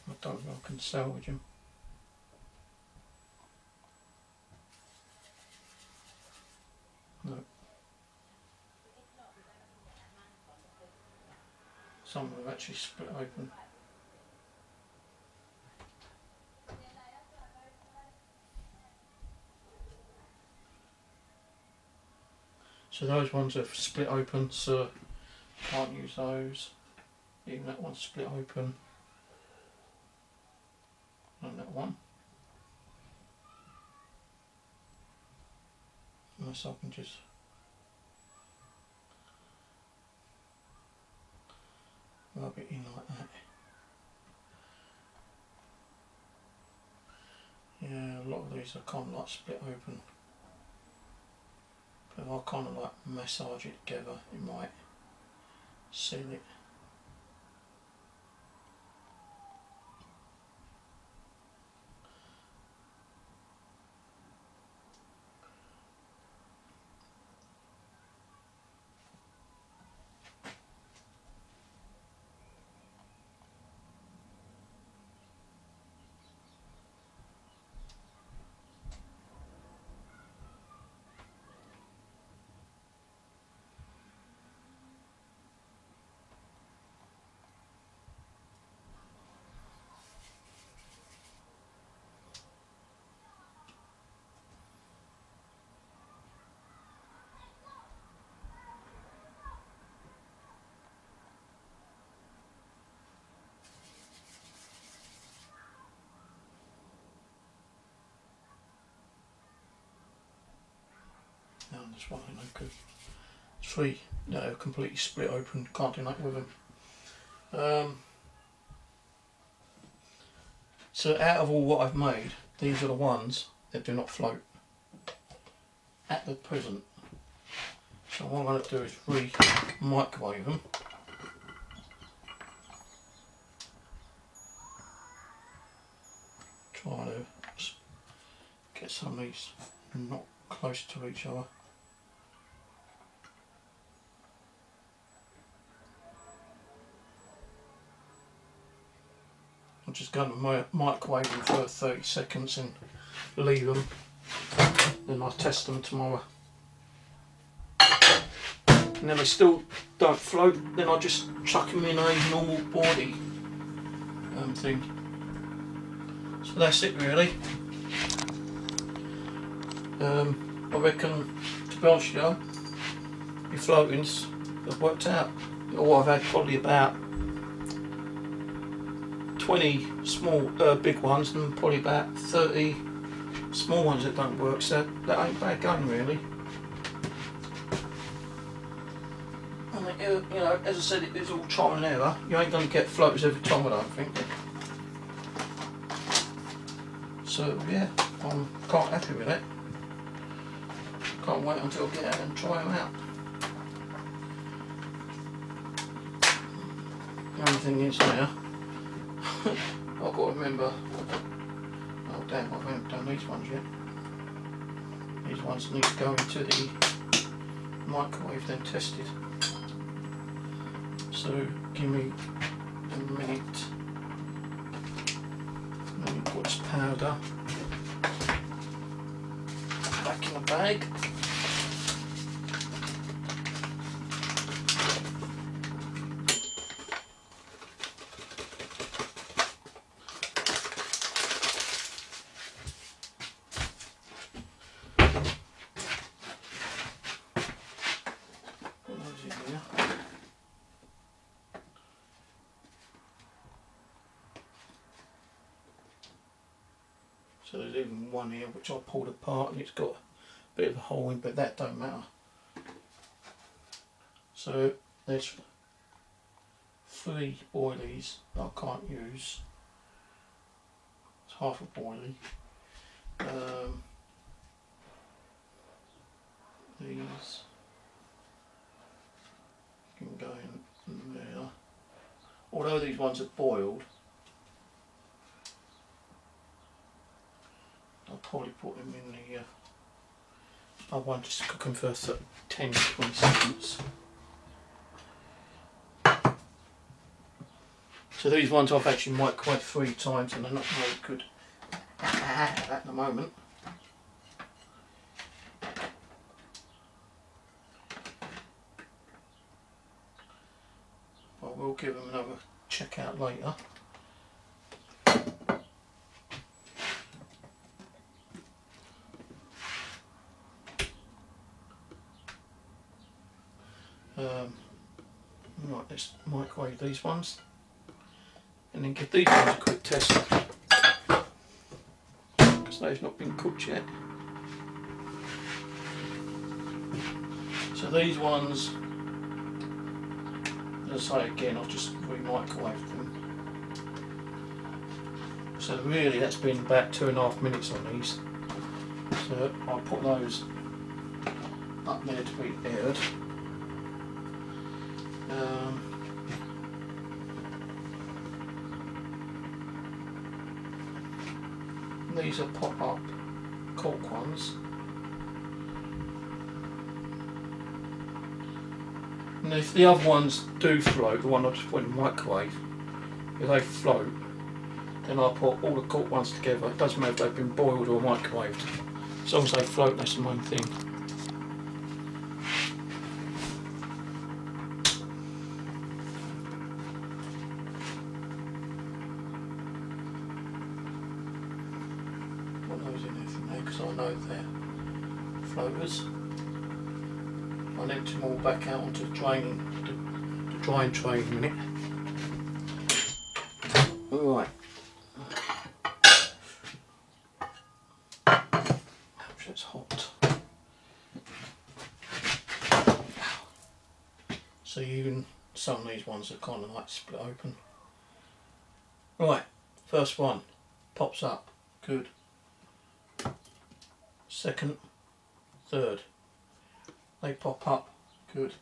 A: I don't know if I can salvage them. No. Some of them actually split open. So those ones are split open, so can't use those. Even that one's split open. And that one. Unless I can just rub it in like that. Yeah, a lot of these are kind of like split open. But if I kind of like massage it together, it might seal it. And there's one I know good. Three that are completely split open, can't do nothing with them. So out of all what I've made, these are the ones that do not float at the present. So what I'm going to do is re-microwave them. Try to get some of these not close to each other. I'm just going to microwave them for 30 seconds and leave them. Then I'll test them tomorrow. And if they still don't float, then I'll just chuck them in a normal boilie thing. So that's it really. I reckon, to be honest with you, your floatings have worked out. Or I've had probably about 20 small, big ones and probably about 30 small ones that don't work, so that ain't bad going really. I mean, you know, as I said, it is all trial and error. You ain't going to get floaters every time, I don't think. So yeah, I'm quite happy with it. Can't wait until I get out and try them out. The only thing is now, I've got to remember, oh damn, I haven't done these ones yet. These ones need to go into the microwave then tested. So give me a minute. Let me put this powder back in the bag. So there's even one here which I pulled apart and it's got a bit of a hole in, but that don't matter. So there's 3 boilies that I can't use. It's half a boilie. These can go in there. Although these ones are boiled, I'll probably put them in the I want just to cook them for 10 to 20 seconds. So these ones I've actually microwaved 3 times and they're not very good at the moment. I will give them another check out later. Right, let's microwave these ones and then give these ones a quick test because they've not been cooked yet. So these ones, as I say again, I've just re-microwaved them. So really that's been about 2.5 minutes on these. So I'll put those up there to be aired. These are pop-up cork ones. And if the other ones do float, the one I just put in the microwave, if they float, then I'll put all the cork ones together. It doesn't matter if they've been boiled or microwaved. As long as they float, that's the main thing. Because I know they're floaters. I'll empty them all back out onto the drying tray in a minute. Alright. Ouch, that's hot. So some of these ones are kind of like split open. Right, first one pops up, good. Second, third, they pop up, good.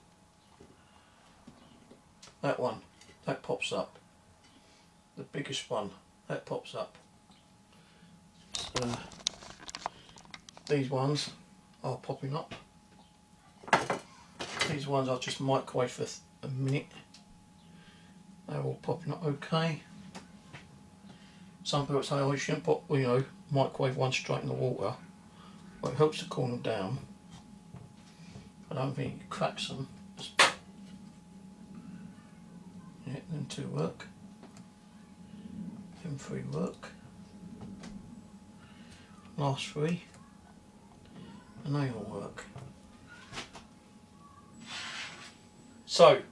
A: That one, that pops up. The biggest one, that pops up. So these ones are popping up. These ones I'll just microwave for a minute. They're all popping up okay. Some people say, oh, you shouldn't put, microwave one straight in the water. Well, it helps to cool them down. I don't think it cracks them. Yeah, them 2 work. Them 3 work. Last 3. And they all work. So,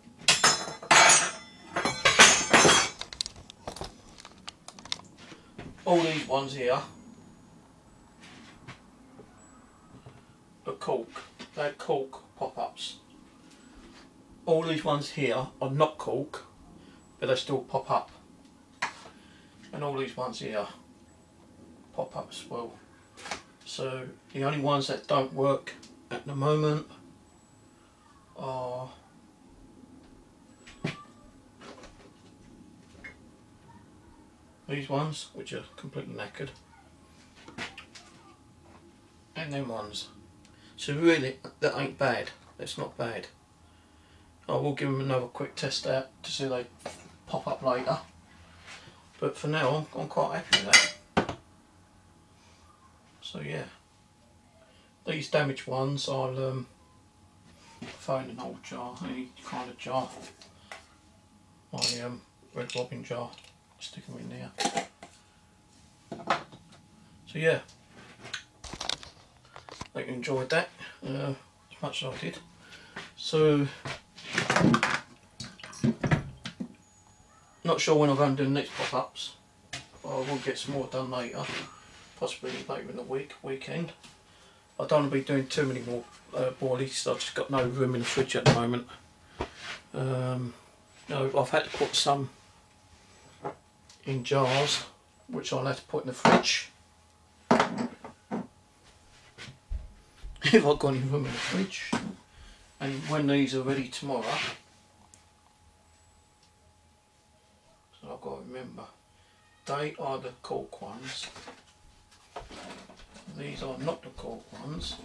A: all these ones here a cork. They're cork pop-ups. All these ones here are not cork, but they still pop up. And all these ones here pop up as well. So the only ones that don't work at the moment are these ones, which are completely knackered, and them ones. So really, that ain't bad. That's not bad. I will give them another quick test out to see if they pop up later. But for now, I'm quite happy with that. So yeah, these damaged ones I'll throw in an old jar, any kind of jar. My Red Robin jar, stick them in there. So yeah, I hope you enjoyed that as much as I did. So, not sure when I'm going to do the next pop-ups. I will get some more done later, possibly later in the weekend. I don't want to be doing too many more boilies. I've just got no room in the fridge at the moment. No, I've had to put some in jars, which I'll have to put in the fridge. If I've got any room in the fridge. And when these are ready tomorrow, so I've got to remember, they are the cork ones. These are not the cork ones.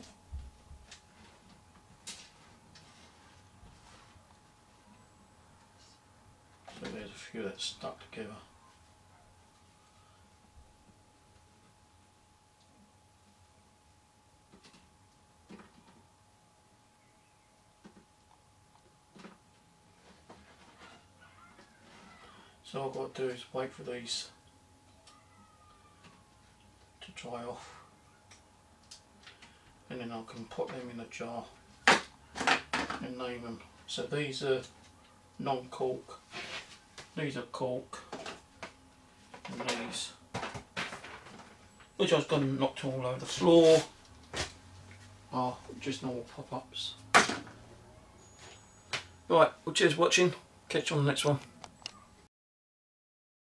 A: So there's a few that's stuck together. So all I've got to do is wait for these to dry off, and then I can put them in a jar and name them. So these are non-cork, these are cork, and these, which I was going to knock all over the floor, are just normal pop-ups. Right, well cheers for watching, catch you on the next one.